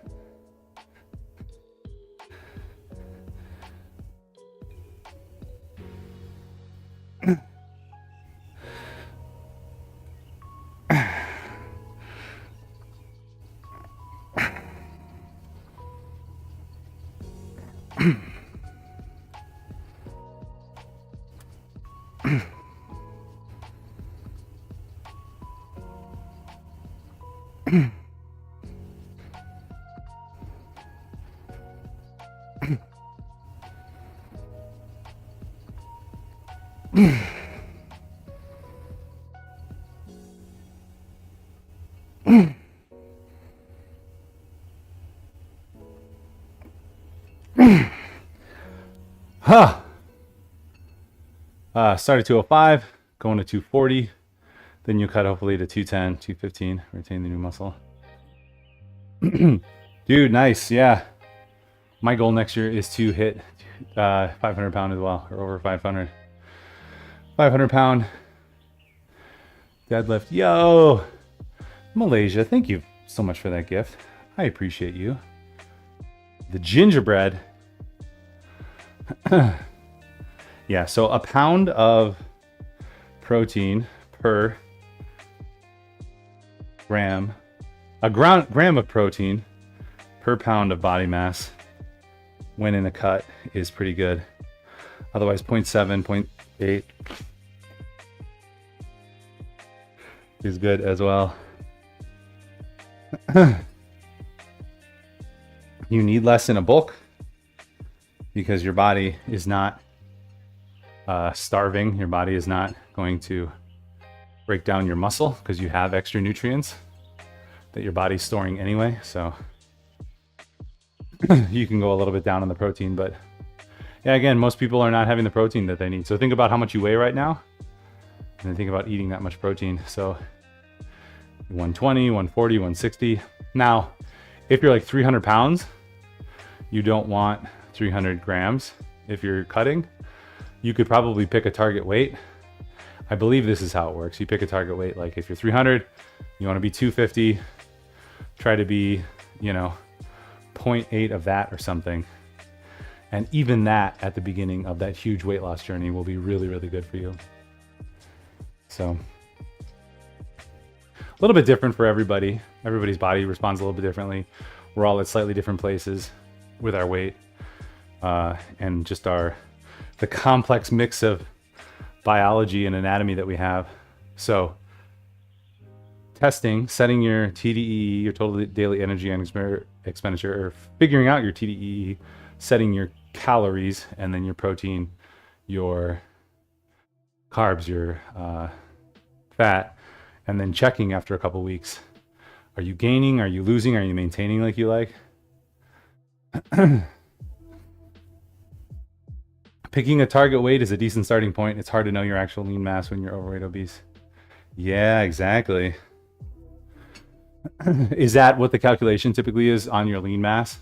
Huh. Start at 205, going to 240. Then you cut hopefully to 210, 215, retain the new muscle. Dude, nice. Yeah. My goal next year is to hit 500 pound as well, or over 500. 500 pound. Deadlift. Yo, Malaysia, thank you so much for that gift. I appreciate you. The gingerbread. Yeah, so a pound of protein per gram, gram of protein per pound of body mass when in a cut is pretty good. Otherwise 0.7, 0.8 is good as well. You need less in a bulk because your body is not starving. Your body is not going to break down your muscle because you have extra nutrients that your body's storing anyway. So you can go a little bit down on the protein, but yeah, again, most people are not having the protein that they need. So think about how much you weigh right now and then think about eating that much protein. So 120, 140, 160. Now, if you're like 300 pounds, you don't want 300 grams. If you're cutting, you could probably pick a target weight. I believe this is how it works. You pick a target weight. Like if you're 300, you want to be 250, try to be, 0.8 of that or something. And even that at the beginning of that huge weight loss journey will be really, really good for you. So a little bit different for everybody. Everybody's body responds a little bit differently. We're all at slightly different places with our weight and just the complex mix of biology and anatomy that we have. So testing, setting your TDEE, your total daily energy and expenditure, or figuring out your TDEE, setting your calories, and then your protein, your carbs, your fat, and then checking after a couple weeks. Are you gaining? Are you losing? Are you maintaining like you like? Picking a target weight is a decent starting point. It's hard to know your actual lean mass when you're overweight, obese. Yeah, exactly. Is that what the calculation typically is on your lean mass?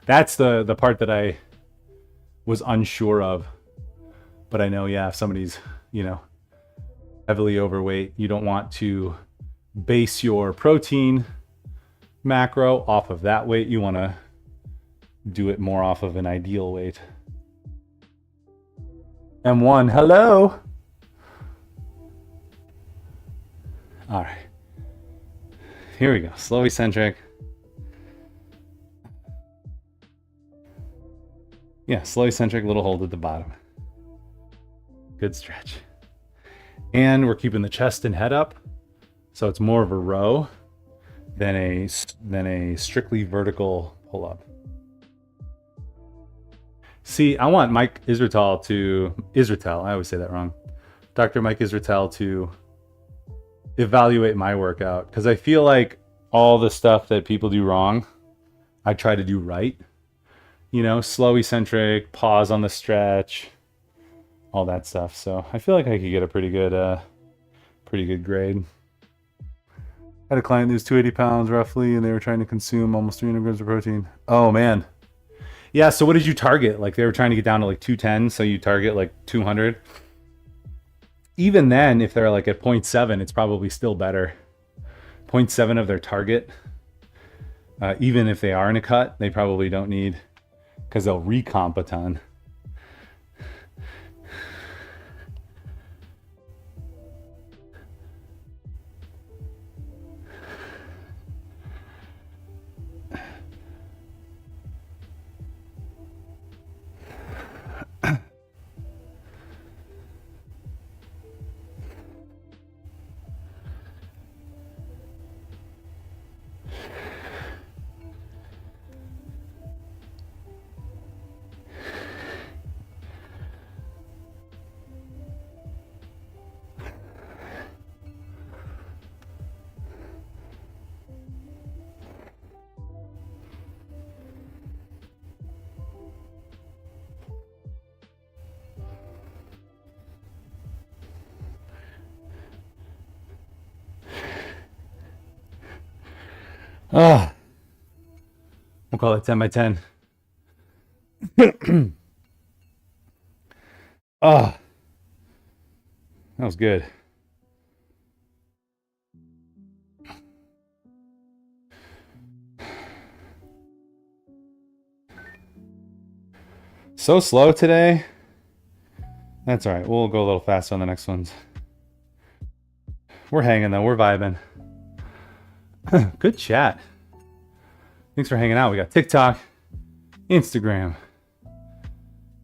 That's the part that I was unsure of. But I know, yeah, if somebody's, heavily overweight, you don't want to base your protein macro off of that weight. You want to do it more off of an ideal weight. M1, hello. All right. Here we go. Slow eccentric. Yeah, slow eccentric, little hold at the bottom. Good stretch. And we're keeping the chest and head up. So it's more of a row than a strictly vertical pull-up. See, I want Mike Israetel, I always say that wrong. Dr. Mike Israetel to evaluate my workout, because I feel like all the stuff that people do wrong, I try to do right. Slow eccentric, pause on the stretch, all that stuff. So I feel like I could get a pretty good grade. I had a client who was 280 pounds roughly, and they were trying to consume almost 300 grams of protein. Oh man. Yeah, so what did you target? Like they were trying to get down to like 210, so you target like 200. Even then, if they're like at 0.7, it's probably still better. 0.7 of their target. Even if they are in a cut, they probably don't need, because they'll recomp a ton. Oh, we'll call it 10 by 10. Oh, that was good. So slow today. That's all right. We'll go a little faster on the next ones. We're hanging though. We're vibing. Good chat. Thanks for hanging out. We got TikTok, Instagram,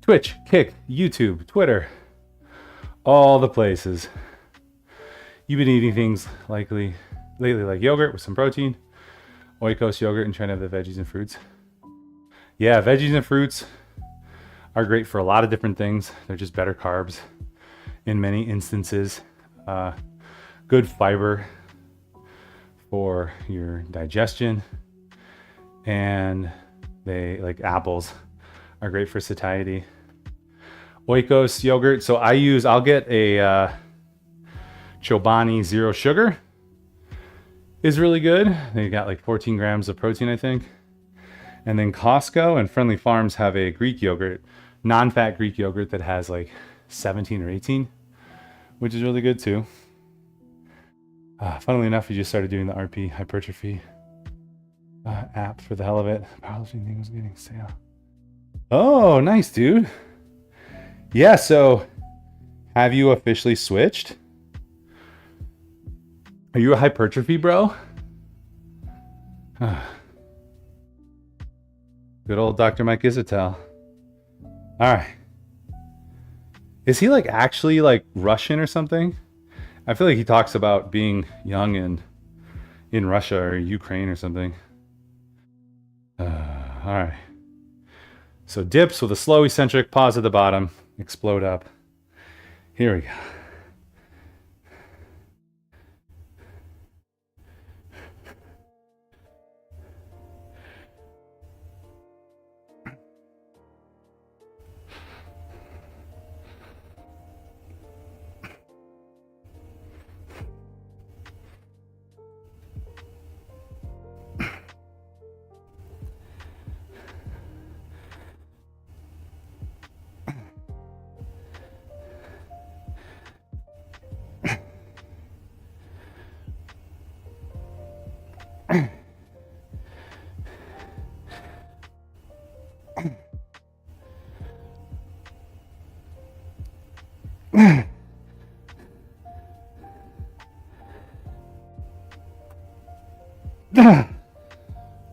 Twitch, Kick, YouTube, Twitter, all the places. You've been eating things lately like yogurt with some protein, oikos yogurt, and trying to have the veggies and fruits. Yeah, veggies and fruits are great for a lot of different things. They're just better carbs in many instances. Good fiber for your digestion. And they, like apples, are great for satiety. Oikos yogurt. So I'll get a Chobani Zero Sugar. Is really good. They got like 14 grams of protein, I think. And then Costco and Friendly Farms have a Greek yogurt, non-fat Greek yogurt that has like 17 or 18, which is really good too. Funnily enough, we just started doing the RP hypertrophy app for the hell of it. Powerlifting thing was getting sale. Oh, nice, dude. Yeah, so have you officially switched? Are you a hypertrophy bro? Good old Dr. Mike Isatel. All right. Is he like actually like Russian or something? I feel like he talks about being young and in Russia or Ukraine or something. All right. So dips with a slow eccentric, pause at the bottom, explode up. Here we go.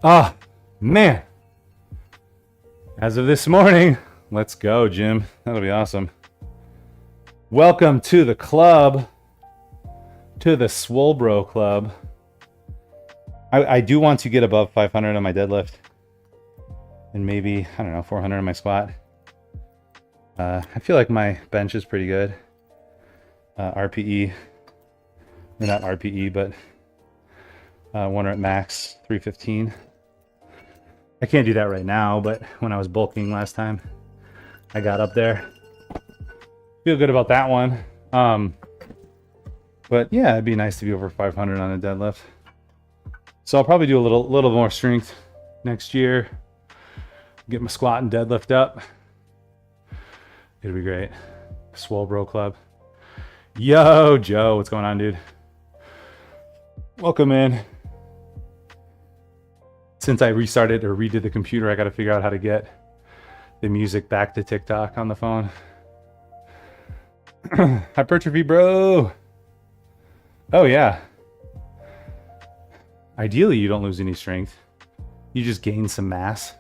Oh, man. As of this morning, let's go, Jim. That'll be awesome. Welcome to the club, to the Swole Bro Club. I do want to get above 500 on my deadlift and maybe, I don't know, 400 on my squat. I feel like my bench is pretty good. RPE, or not RPE, but one rep max, 315. I can't do that right now, but when I was bulking last time, I got up there. Feel good about that one. But yeah, it'd be nice to be over 500 on a deadlift. So I'll probably do a little more strength next year. Get my squat and deadlift up. It'll be great. Swole Bro Club. Yo, Joe, what's going on, dude? Welcome in. Since I restarted or redid the computer, I got to figure out how to get the music back to TikTok on the phone. Hypertrophy, bro. Oh, yeah. Ideally, you don't lose any strength. You just gain some mass.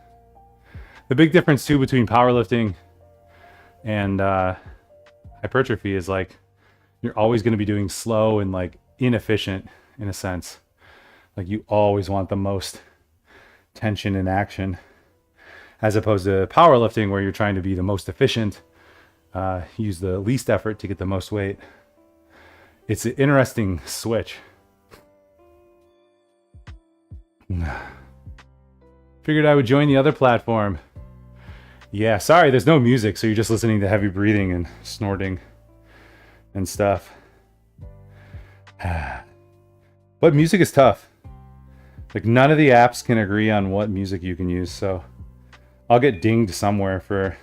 The big difference, too, between powerlifting and hypertrophy is like you're always going to be doing slow and like inefficient in a sense. Like you always want the most tension and action, as opposed to powerlifting where you're trying to be the most efficient, use the least effort to get the most weight. It's an interesting switch. Figured I would join the other platform. Yeah, sorry, there's no music, so you're just listening to heavy breathing and snorting and stuff. But music is tough. Like none of the apps can agree on what music you can use, so I'll get dinged somewhere for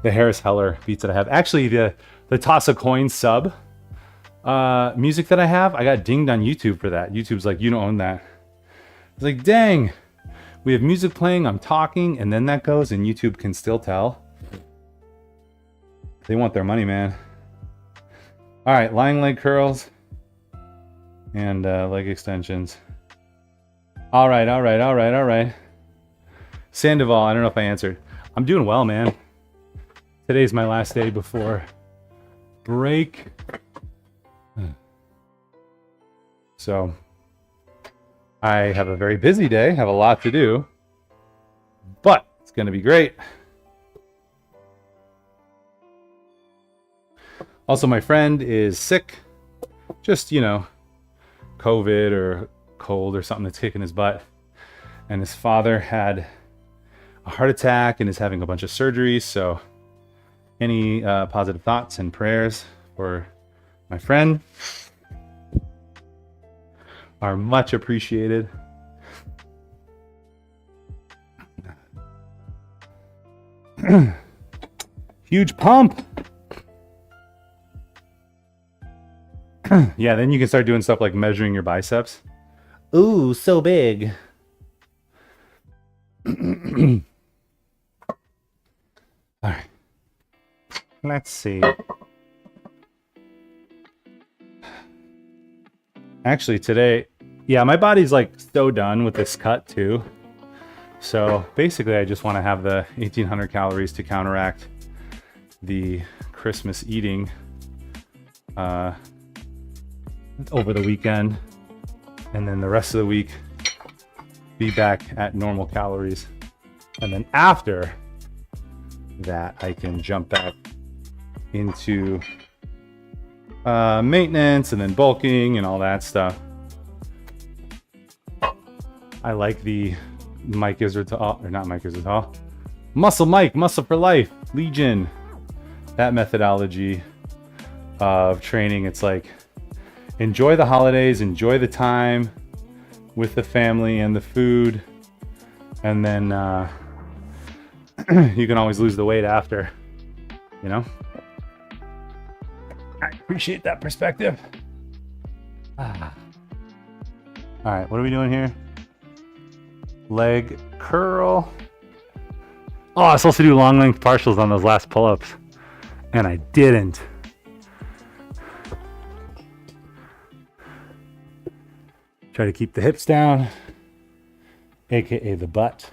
the Harris Heller beats that I have. Actually, the Toss a Coin sub music that I have, I got dinged on YouTube for that. YouTube's like, you don't own that. It's like, dang, we have music playing, I'm talking, and then that goes, and YouTube can still tell. They want their money, man. All right, lying leg curls and leg extensions. All right, all right, all right, all right. Sandoval, I don't know if I answered. I'm doing well, man. Today's my last day before break. So I have a very busy day, have a lot to do, but it's going to be great. Also, my friend is sick. Just, you know, COVID or cold or something that's kicking his butt. And his father had a heart attack and is having a bunch of surgeries. So any positive thoughts and prayers for my friend are much appreciated. Huge pump. Yeah, then you can start doing stuff like measuring your biceps. Ooh, so big. All right. Let's see. Actually, today, yeah, my body's like so done with this cut too. So basically, I just want to have the 1,800 calories to counteract the Christmas eating over the weekend, and then the rest of the week be back at normal calories. And then after that, I can jump back into maintenance and then bulking and all that stuff. I like the Mike Israel, or not Mike Israel, Muscle Mike, Muscle for Life, Legion, that methodology of training. It's like, enjoy the holidays, enjoy the time with the family and the food, and then you can always lose the weight after, you know? I appreciate that perspective. All right, what are we doing here? Leg curl. Oh, I was supposed to do long length partials on those last pull-ups, and I didn't. Try to keep the hips down, aka the butt.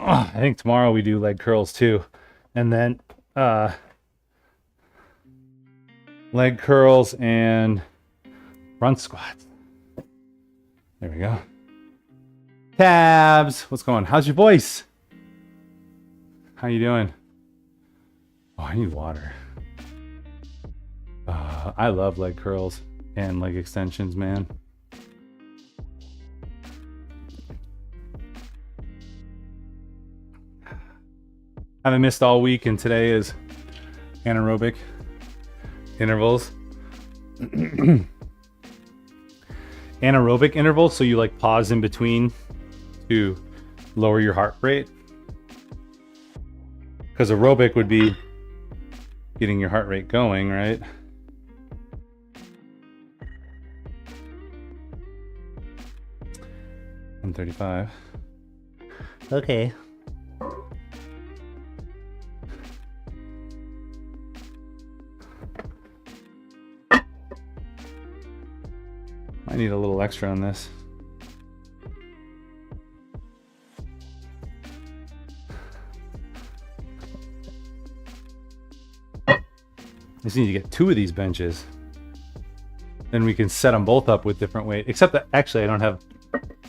I think tomorrow we do leg curls too, and then leg curls and front squats. There we go. Tabs, what's going on? How's your voice? How you doing? Oh, I need water. I love leg curls and leg extensions, man. Haven't missed all week, and today is anaerobic intervals. Anaerobic intervals, so you like pause in between to lower your heart rate. Because aerobic would be getting your heart rate going, right? $135. Okay. I need a little extra on this. I just need to get 2 of these benches. Then we can set them both up with different weight. Except that actually I don't have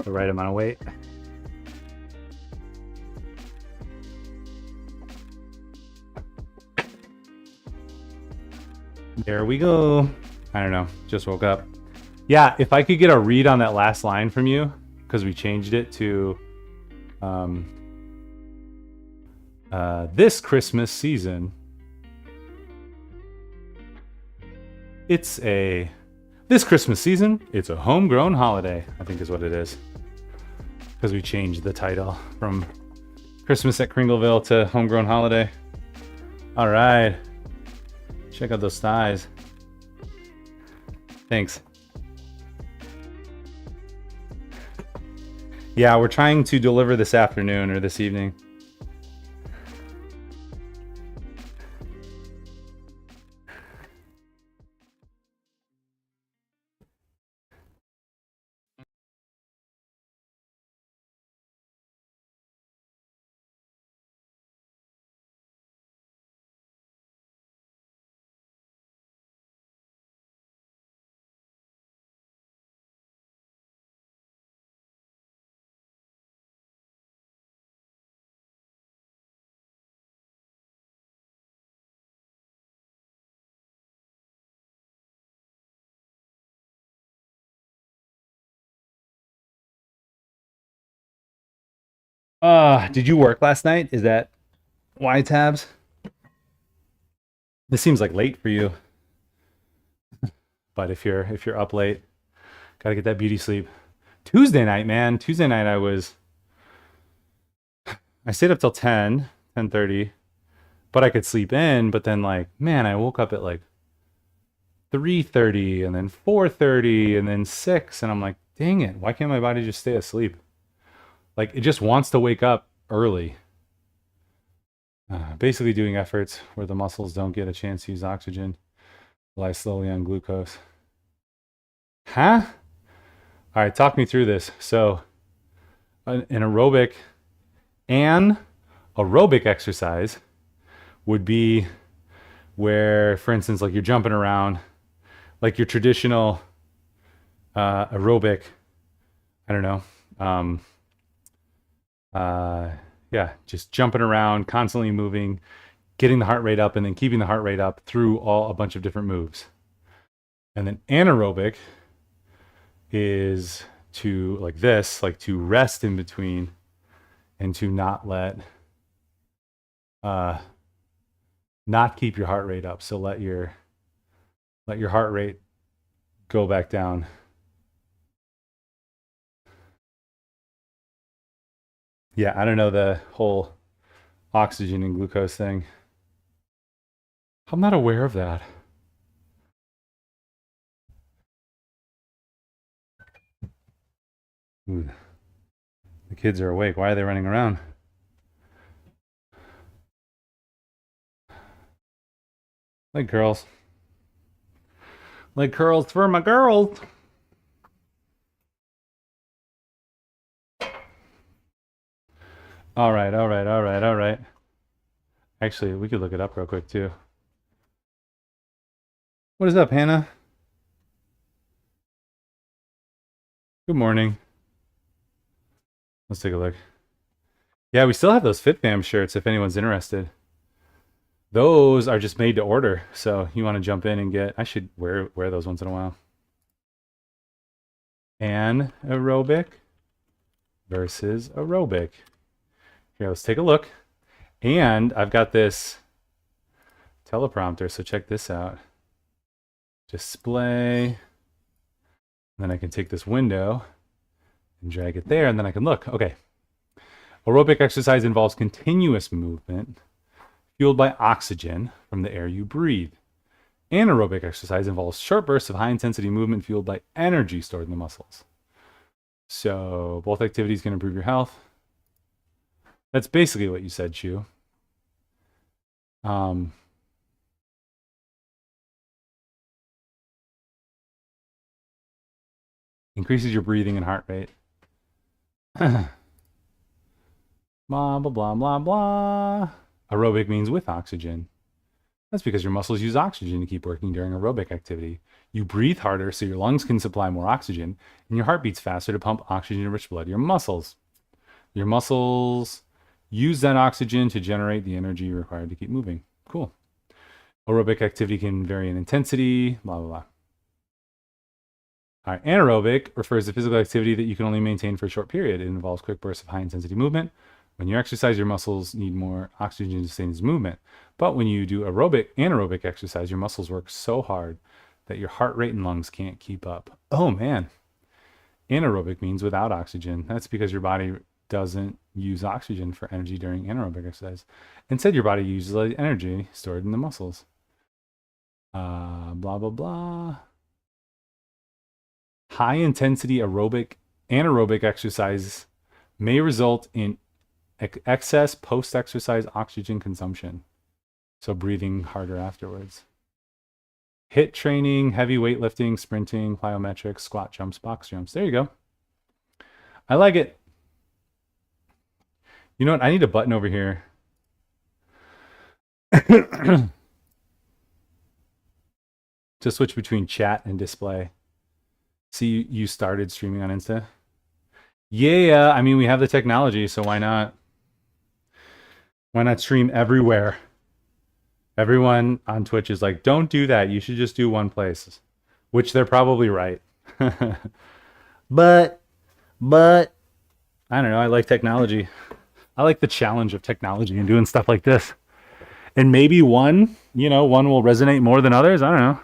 the right amount of weight. There we go. I don't know. Just woke up. Yeah, if I could get a read on that last line from you, because we changed it to this Christmas season. This Christmas season, it's a homegrown holiday, I think is what it is. Because we changed the title from Christmas at Kringleville to homegrown holiday. All right. Check out those thighs. Thanks. Yeah, we're trying to deliver this afternoon or this evening. Did you work last night? Is that why, Tabs? This seems like late for you. But if you're up late, gotta get that beauty sleep. Tuesday night, man. Tuesday night I stayed up till 10:30, but I could sleep in, but then like, man, I woke up at like 3:30 and then 4:30 and then 6, and I'm like, dang it, why can't my body just stay asleep? Like, it just wants to wake up early. Basically doing efforts where the muscles don't get a chance to use oxygen, rely slowly on glucose. Huh? All right, talk me through this. So an aerobic exercise would be where, for instance, like you're jumping around, like your traditional aerobic, I don't know, yeah, just jumping around, constantly moving, getting the heart rate up, and then keeping the heart rate up through a bunch of different moves. And then anaerobic is to like this, like to rest in between and to not keep your heart rate up. So let your heart rate go back down. Yeah, I don't know the whole oxygen and glucose thing. I'm not aware of that. Ooh. The kids are awake. Why are they running around? Like girls. Like curls for my girls. All right, all right, all right, all right. Actually, we could look it up real quick too. What is up, Hannah? Good morning. Let's take a look. Yeah, we still have those FitFam shirts if anyone's interested. Those are just made to order, so you want to jump in and get. I should wear those once in a while. Anaerobic versus aerobic. Here, let's take a look. And I've got this teleprompter, so check this out. Display. And then I can take this window and drag it there, and then I can look. Okay. Aerobic exercise involves continuous movement fueled by oxygen from the air you breathe. Anaerobic exercise involves short bursts of high-intensity movement fueled by energy stored in the muscles. So both activities can improve your health. That's basically what you said, Chu. Increases your breathing and heart rate. Blah, blah, blah, blah, blah. Aerobic means with oxygen. That's because your muscles use oxygen to keep working during aerobic activity. You breathe harder so your lungs can supply more oxygen, and your heart beats faster to pump oxygen-rich blood to your muscles. Your muscles use that oxygen to generate the energy required to keep moving. Cool. Aerobic activity can vary in intensity, blah, blah, blah. All right, anaerobic refers to physical activity that you can only maintain for a short period. It involves quick bursts of high intensity movement. When you exercise, your muscles need more oxygen to sustain this movement. But when you do anaerobic exercise, your muscles work so hard that your heart rate and lungs can't keep up. Oh man. Anaerobic means without oxygen. That's because your body doesn't use oxygen for energy during anaerobic exercise. Instead, your body uses the energy stored in the muscles. Blah, blah, blah. High intensity anaerobic exercise may result in excess post exercise oxygen consumption. So breathing harder afterwards. HIIT training, heavy weightlifting, sprinting, plyometrics, squat jumps, box jumps. There you go. I like it. You know what? I need a button over here. To switch between chat and display. See, you started streaming on Insta? Yeah, I mean, we have the technology, so why not? Why not stream everywhere? Everyone on Twitch is like, don't do that. You should just do one place. Which they're probably right. But, I don't know. I like technology. I like the challenge of technology and doing stuff like this. And maybe one will resonate more than others. I don't know.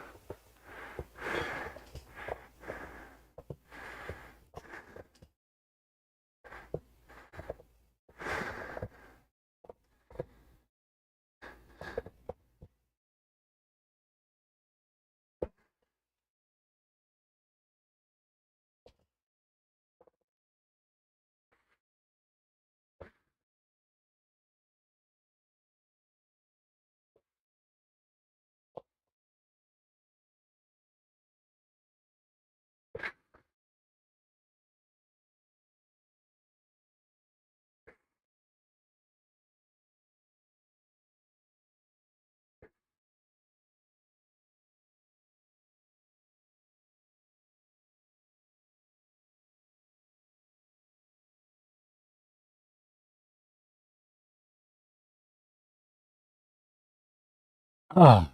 Oh.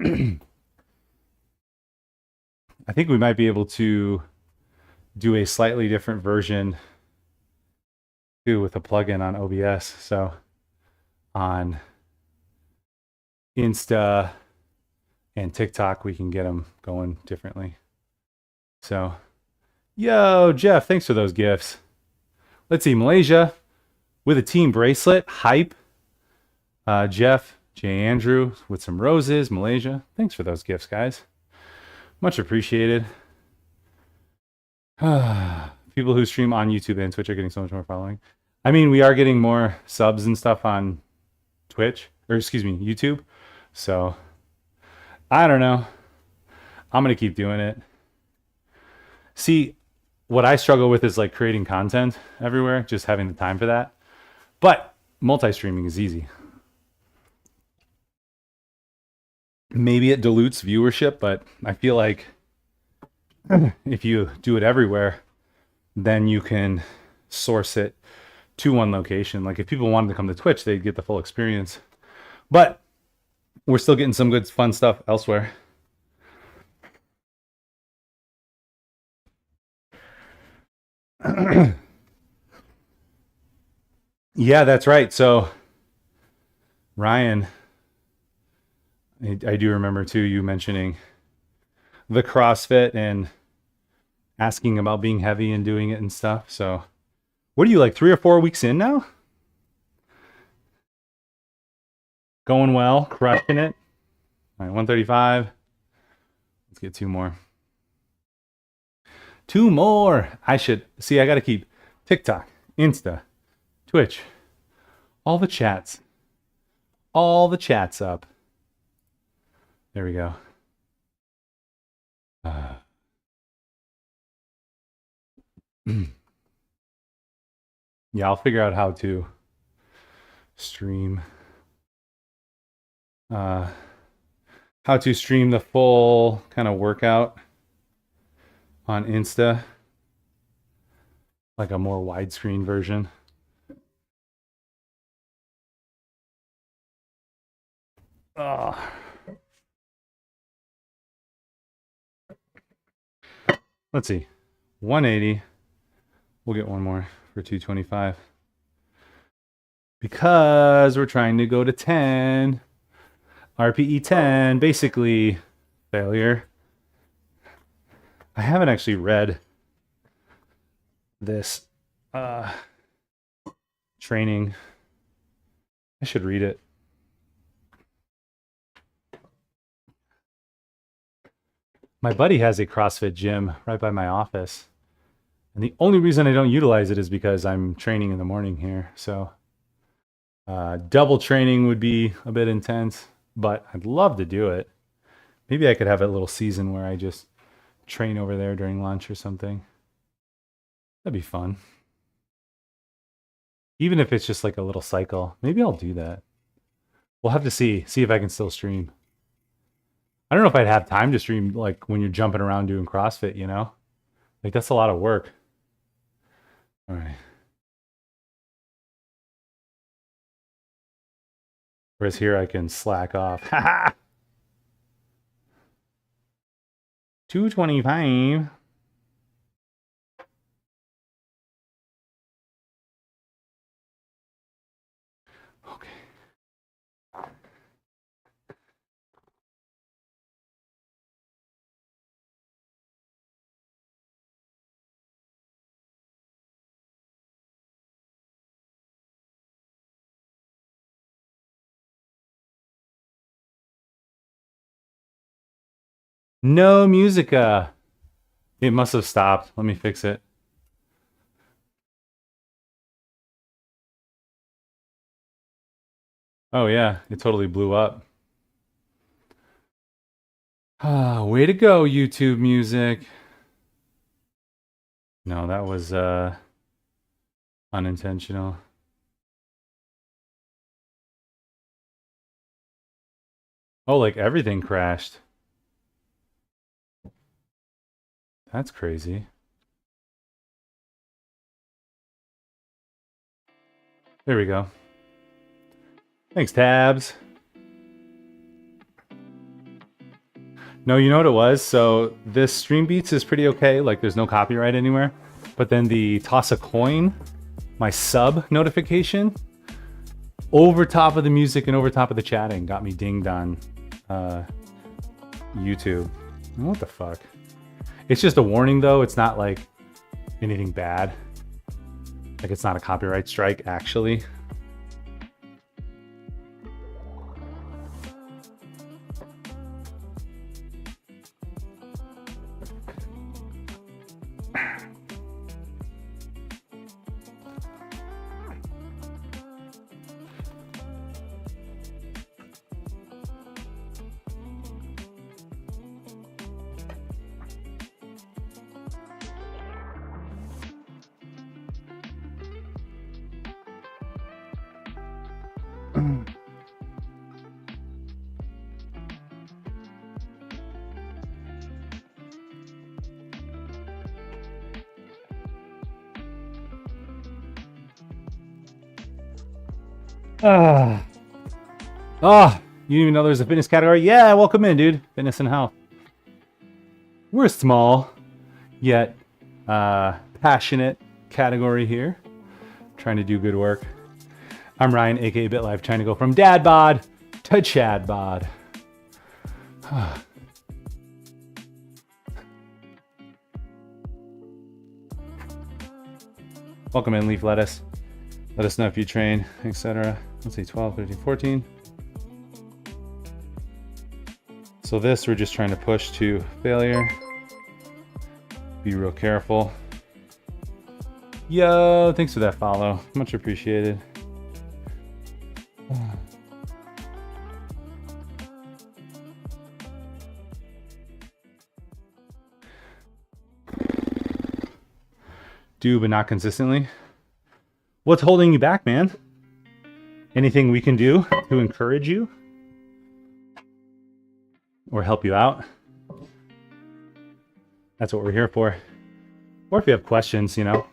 I think we might be able to do a slightly different version too with a plugin on OBS. So on Insta and TikTok, we can get them going differently. So, yo, Jeff, thanks for those gifts. Let's see, Malaysia with a team bracelet, hype. Jeff, J. Andrew with some roses, Malaysia. Thanks for those gifts, guys. Much appreciated. People who stream on YouTube and Twitch are getting so much more following. I mean, we are getting more subs and stuff on YouTube. So, I don't know. I'm going to keep doing it. See, what I struggle with is like creating content everywhere, just having the time for that. But multi-streaming is easy. Maybe it dilutes viewership, but I feel like if you do it everywhere, then you can source it to one location. Like if people wanted to come to Twitch, they'd get the full experience. But we're still getting some good fun stuff elsewhere. Yeah, that's right. So Ryan, I do remember too you mentioning the CrossFit and asking about being heavy and doing it and stuff. So what are you, like 3 or 4 weeks in now? Going well, crushing it. All right, 135. Let's get 2 more. 2 more. I got to keep TikTok, Insta, Twitch, all the chats up. There we go. Yeah, I'll figure out how to stream the full kind of workout on Insta, like a more widescreen version. Oh. Let's see. 180. We'll get one more for 225. Because we're trying to go to 10. RPE 10, basically failure. I haven't actually read this training. I should read it. My buddy has a CrossFit gym right by my office. And the only reason I don't utilize it is because I'm training in the morning here. So double training would be a bit intense, but I'd love to do it. Maybe I could have a little season where I just train over there during lunch or something. That'd be fun. Even if it's just like a little cycle. Maybe I'll do that. We'll have to see if I can still stream. I don't know if I'd have time to stream like when you're jumping around doing CrossFit, you know? Like that's a lot of work. All right. Whereas here I can slack off. Haha. 225. Okay. No musica. It must have stopped. Let me fix it. Oh yeah, it totally blew up. Ah, way to go, YouTube music. No, that was unintentional. Oh, like everything crashed. That's crazy. There we go. Thanks, Tabs. No, you know what it was? So this Stream Beats is pretty okay. Like there's no copyright anywhere. But then the Toss a Coin, my sub notification, over top of the music and over top of the chatting got me dinged on YouTube. What the fuck? It's just a warning though. It's not like anything bad. Like it's not a copyright strike actually. Oh, you didn't even know there's a fitness category? Yeah, welcome in, dude. Fitness and health. We're a small, yet passionate category here. Trying to do good work. I'm Ryan, aka BitLife, trying to go from dad bod to Chad bod. Welcome in, Leaf Lettuce. Let us know if you train, etc. Let's see, 12, 13, 14. So this, we're just trying to push to failure. Be real careful. Yo, thanks for that follow. Much appreciated. Do, but not consistently. What's holding you back, man? Anything we can do to encourage you? Or help you out? That's what we're here for. Or if you have questions, you know.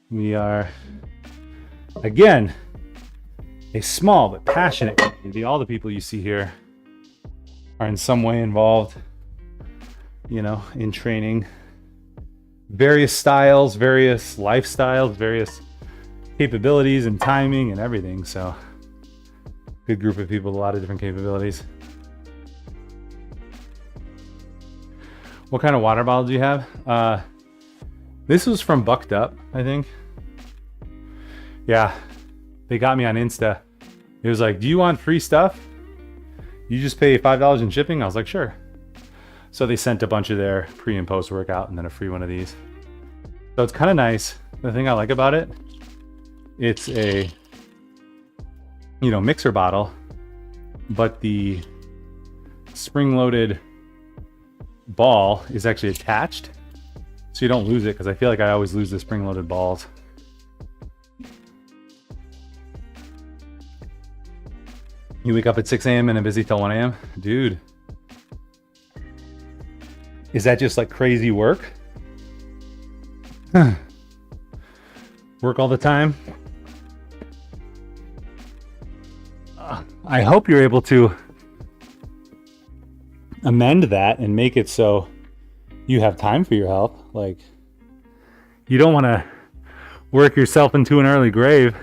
We are, again, a small but passionate community. All the people you see here are in some way involved, you know, in training. Various styles, various lifestyles, various capabilities and timing and everything. So good group of people, a lot of different capabilities. What kind of water bottle do you have? This was from Bucked Up, I think. Yeah, they got me on Insta. It was like, do you want free stuff? You just pay $5 in shipping? I was like, sure. So they sent a bunch of their pre and post workout and then a free one of these. So it's kind of nice. The thing I like about it, it's a, you know, mixer bottle, but the spring-loaded ball is actually attached, so you don't lose it, because I feel like I always lose the spring-loaded balls. You wake up at 6 a.m. and are busy till 1 a.m.? Dude. Is that just like crazy work? Work all the time? I hope you're able to amend that and make it so you have time for your health. Like, you don't want to work yourself into an early grave.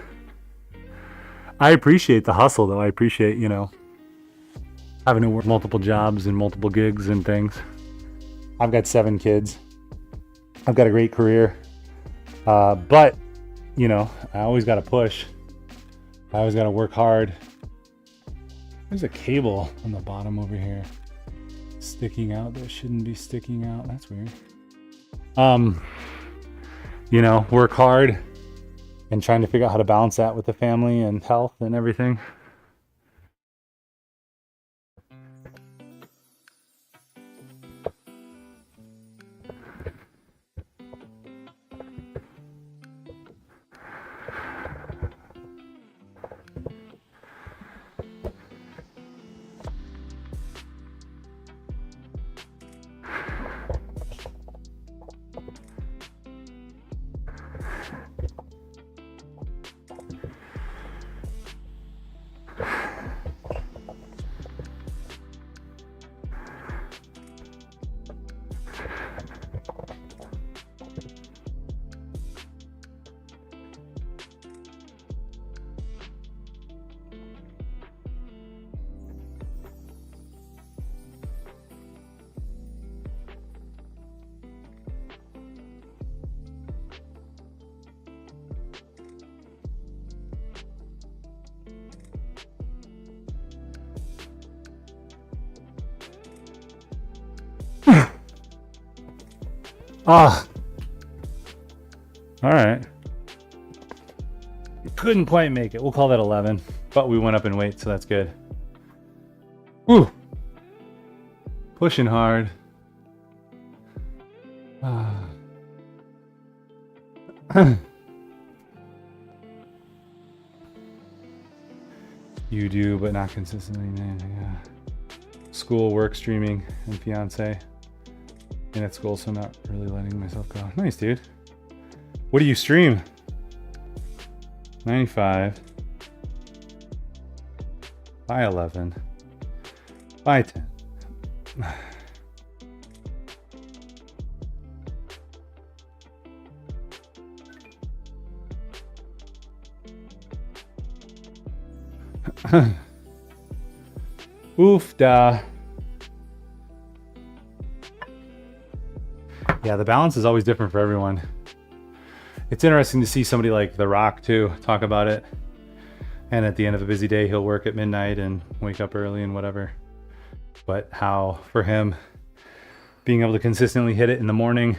I appreciate the hustle, though. I appreciate, you know, having to work multiple jobs and multiple gigs and things. I've got 7 kids. I've got a great career. But, you know, I always got to push. I always got to work hard. There's a cable on the bottom over here sticking out that shouldn't be sticking out. That's weird. You know, work hard and trying to figure out how to balance that with the family and health and everything. Ah. All right. Couldn't quite make it. We'll call that 11, but we went up in weight, so that's good. Woo. Pushing hard. You do, but not consistently. Yeah. School, work, streaming, and fiance. And at school, so not really letting myself go. Nice, dude. What do you stream? 95 by 11 by 10. Oof da. Yeah, the balance is always different for everyone. It's interesting to see somebody like The Rock too talk about it. And at the end of a busy day, he'll work at midnight and wake up early and whatever. But how for him, being able to consistently hit it in the morning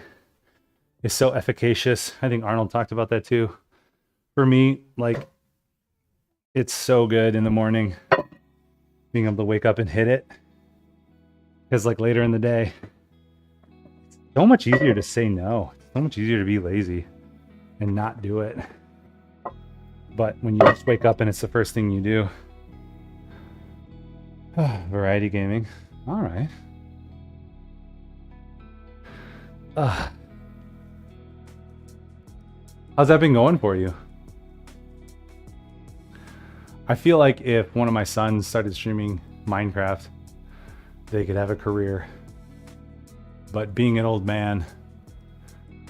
is so efficacious. I think Arnold talked about that too. For me, like, it's so good in the morning being able to wake up and hit it. Because like later in the day, it's so much easier to say no. It's so much easier to be lazy and not do it. But when you just wake up and it's the first thing you do. Variety gaming. All right. How's that been going for you? I feel like if one of my sons started streaming Minecraft, they could have a career. But being an old man,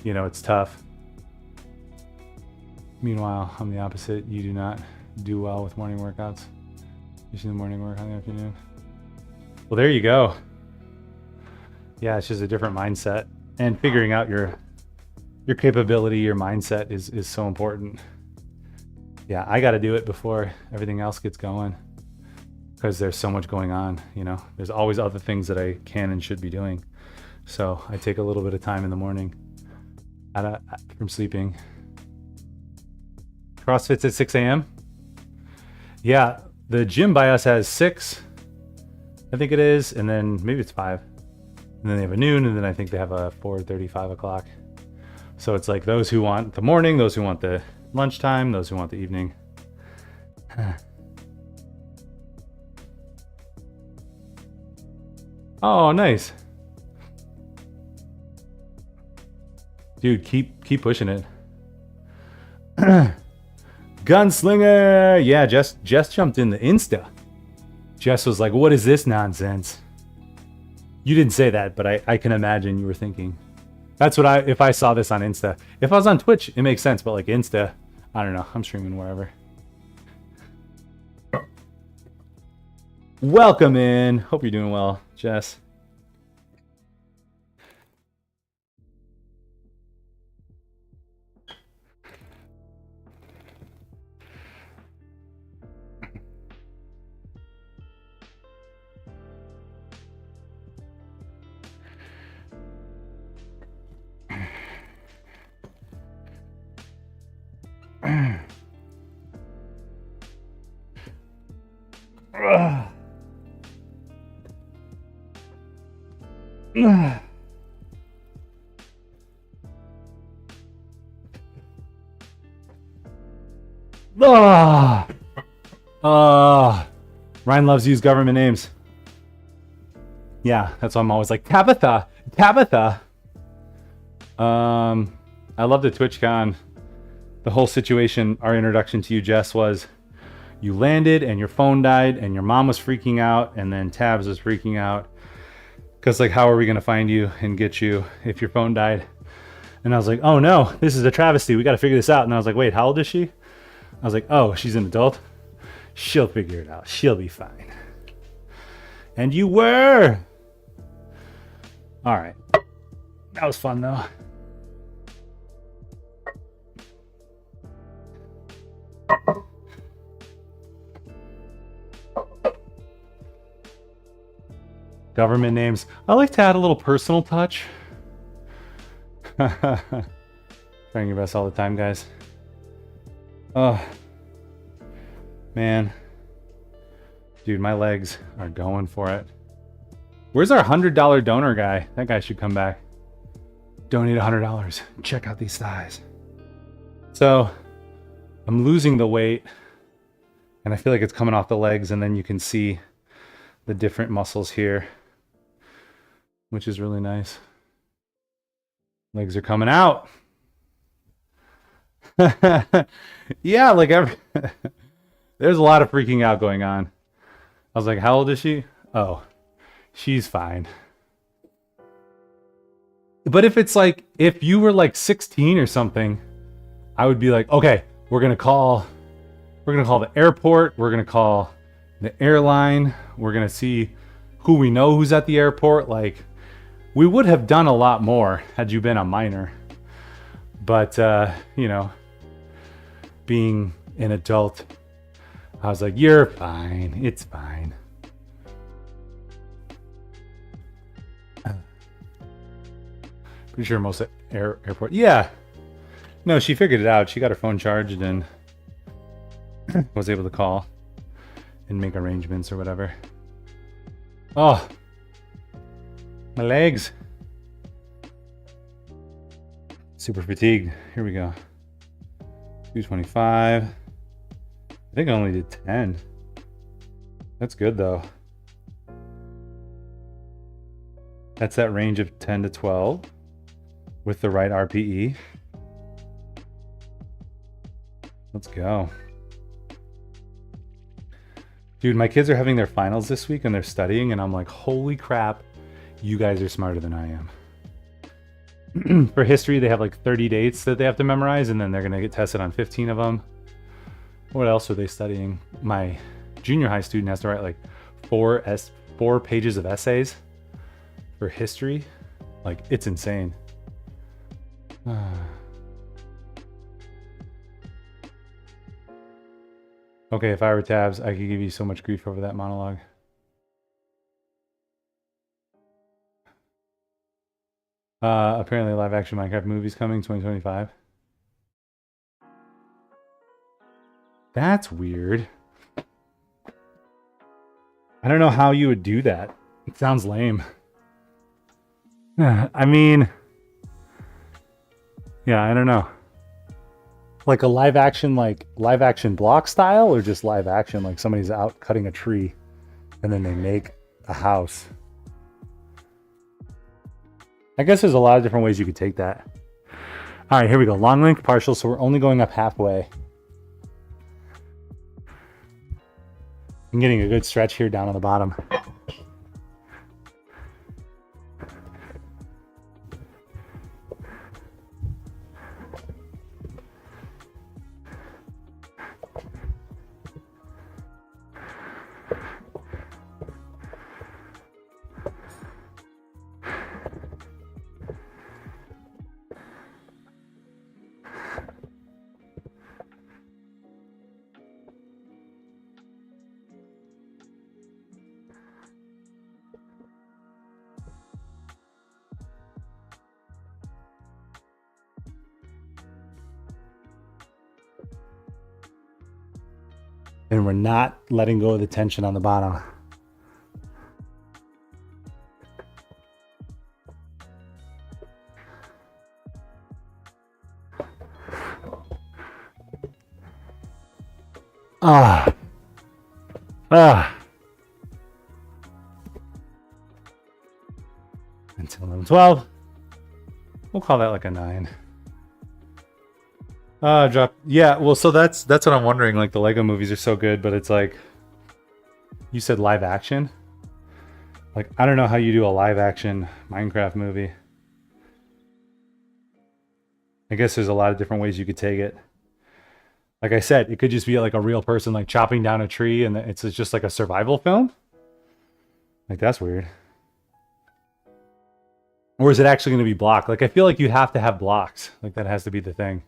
you know, it's tough. Meanwhile, I'm the opposite. You do not do well with morning workouts. You see the morning work on the afternoon. Well, there you go. Yeah, it's just a different mindset. And figuring out your capability, your mindset is so important. Yeah, I got to do it before everything else gets going, because there's so much going on, you know. There's always other things that I can and should be doing. So I take a little bit of time in the morning from sleeping. CrossFit's at 6 a.m. Yeah, the gym by us has 6, I think it is, and then maybe it's 5. And then they have a noon, and then I think they have a 4:30, 5 o'clock. So it's like those who want the morning, those who want the lunchtime, those who want the evening. Oh, nice. Dude, keep pushing it. Gunslinger! Yeah, Jess jumped in the Insta. Jess was like, what is this nonsense? You didn't say that, but I can imagine you were thinking. That's what if I saw this on Insta. If I was on Twitch, it makes sense, but like Insta, I don't know. I'm streaming wherever. Welcome in. Hope you're doing well, Jess. Ryan loves to use government names. Yeah, that's why I'm always like, Tabitha. I love the TwitchCon. The whole situation, our introduction to you, Jess, was you landed and your phone died and your mom was freaking out, and then Tabs was freaking out. Because like, how are we going to find you and get you if your phone died? And I was like, oh no, this is a travesty. We got to figure this out. And I was like, wait, how old is she? I was like, oh, she's an adult. She'll figure it out. She'll be fine. And you were. All right. That was fun though. Government names. I like to add a little personal touch. Trying your best all the time, guys. Oh, man. Dude, my legs are going for it. Where's our $100 donor guy? That guy should come back. Donate $100. Check out these thighs. So, I'm losing the weight, and I feel like it's coming off the legs, and then you can see the different muscles here, which is really nice. Legs are coming out. Yeah, like there's a lot of freaking out going on. I was like, how old is she? Oh, she's fine. But if it's like, if you were like 16 or something, I would be like, okay, we're gonna call the airport, we're gonna call the airline, we're gonna see who we know who's at the airport. Like, we would have done a lot more had you been a minor. But you know, being an adult, I was like, you're fine, it's fine. Pretty sure most airport, yeah. No, she figured it out. She got her phone charged and was able to call and make arrangements or whatever. Oh, my legs. Super fatigued. Here we go. 225. I think I only did 10. That's good though. That's that range of 10 to 12 with the right RPE. Let's go. Dude, my kids are having their finals this week and they're studying, and I'm like, holy crap, you guys are smarter than I am. For history, they have like 30 dates that they have to memorize, and then they're going to get tested on 15 of them. What else are they studying? My junior high student has to write like 4 pages of essays for history. Like, it's insane. Okay, if I were Tabs, I could give you so much grief over that monologue. Apparently live action Minecraft movies coming 2025. That's weird. I don't know how you would do that. It sounds lame. I mean, yeah, I don't know. Like a live action block style, or just live action like somebody's out cutting a tree and then they make a house. I guess there's a lot of different ways you could take that. All right, here we go. Long length partial, so we're only going up halfway. I'm getting a good stretch here down on the bottom. And we're not letting go of the tension on the bottom. Until 11:12. We'll call that like a 9. Drop. Yeah, well, so that's what I'm wondering. Like, the Lego movies are so good, but it's like, you said live action. Like, I don't know how you do a live action Minecraft movie. I guess there's a lot of different ways you could take it. Like I said, it could just be like a real person like chopping down a tree, and it's just like a survival film. Like, that's weird. Or is it actually going to be blocked? Like, I feel like you have to have blocks. Like, that has to be the thing.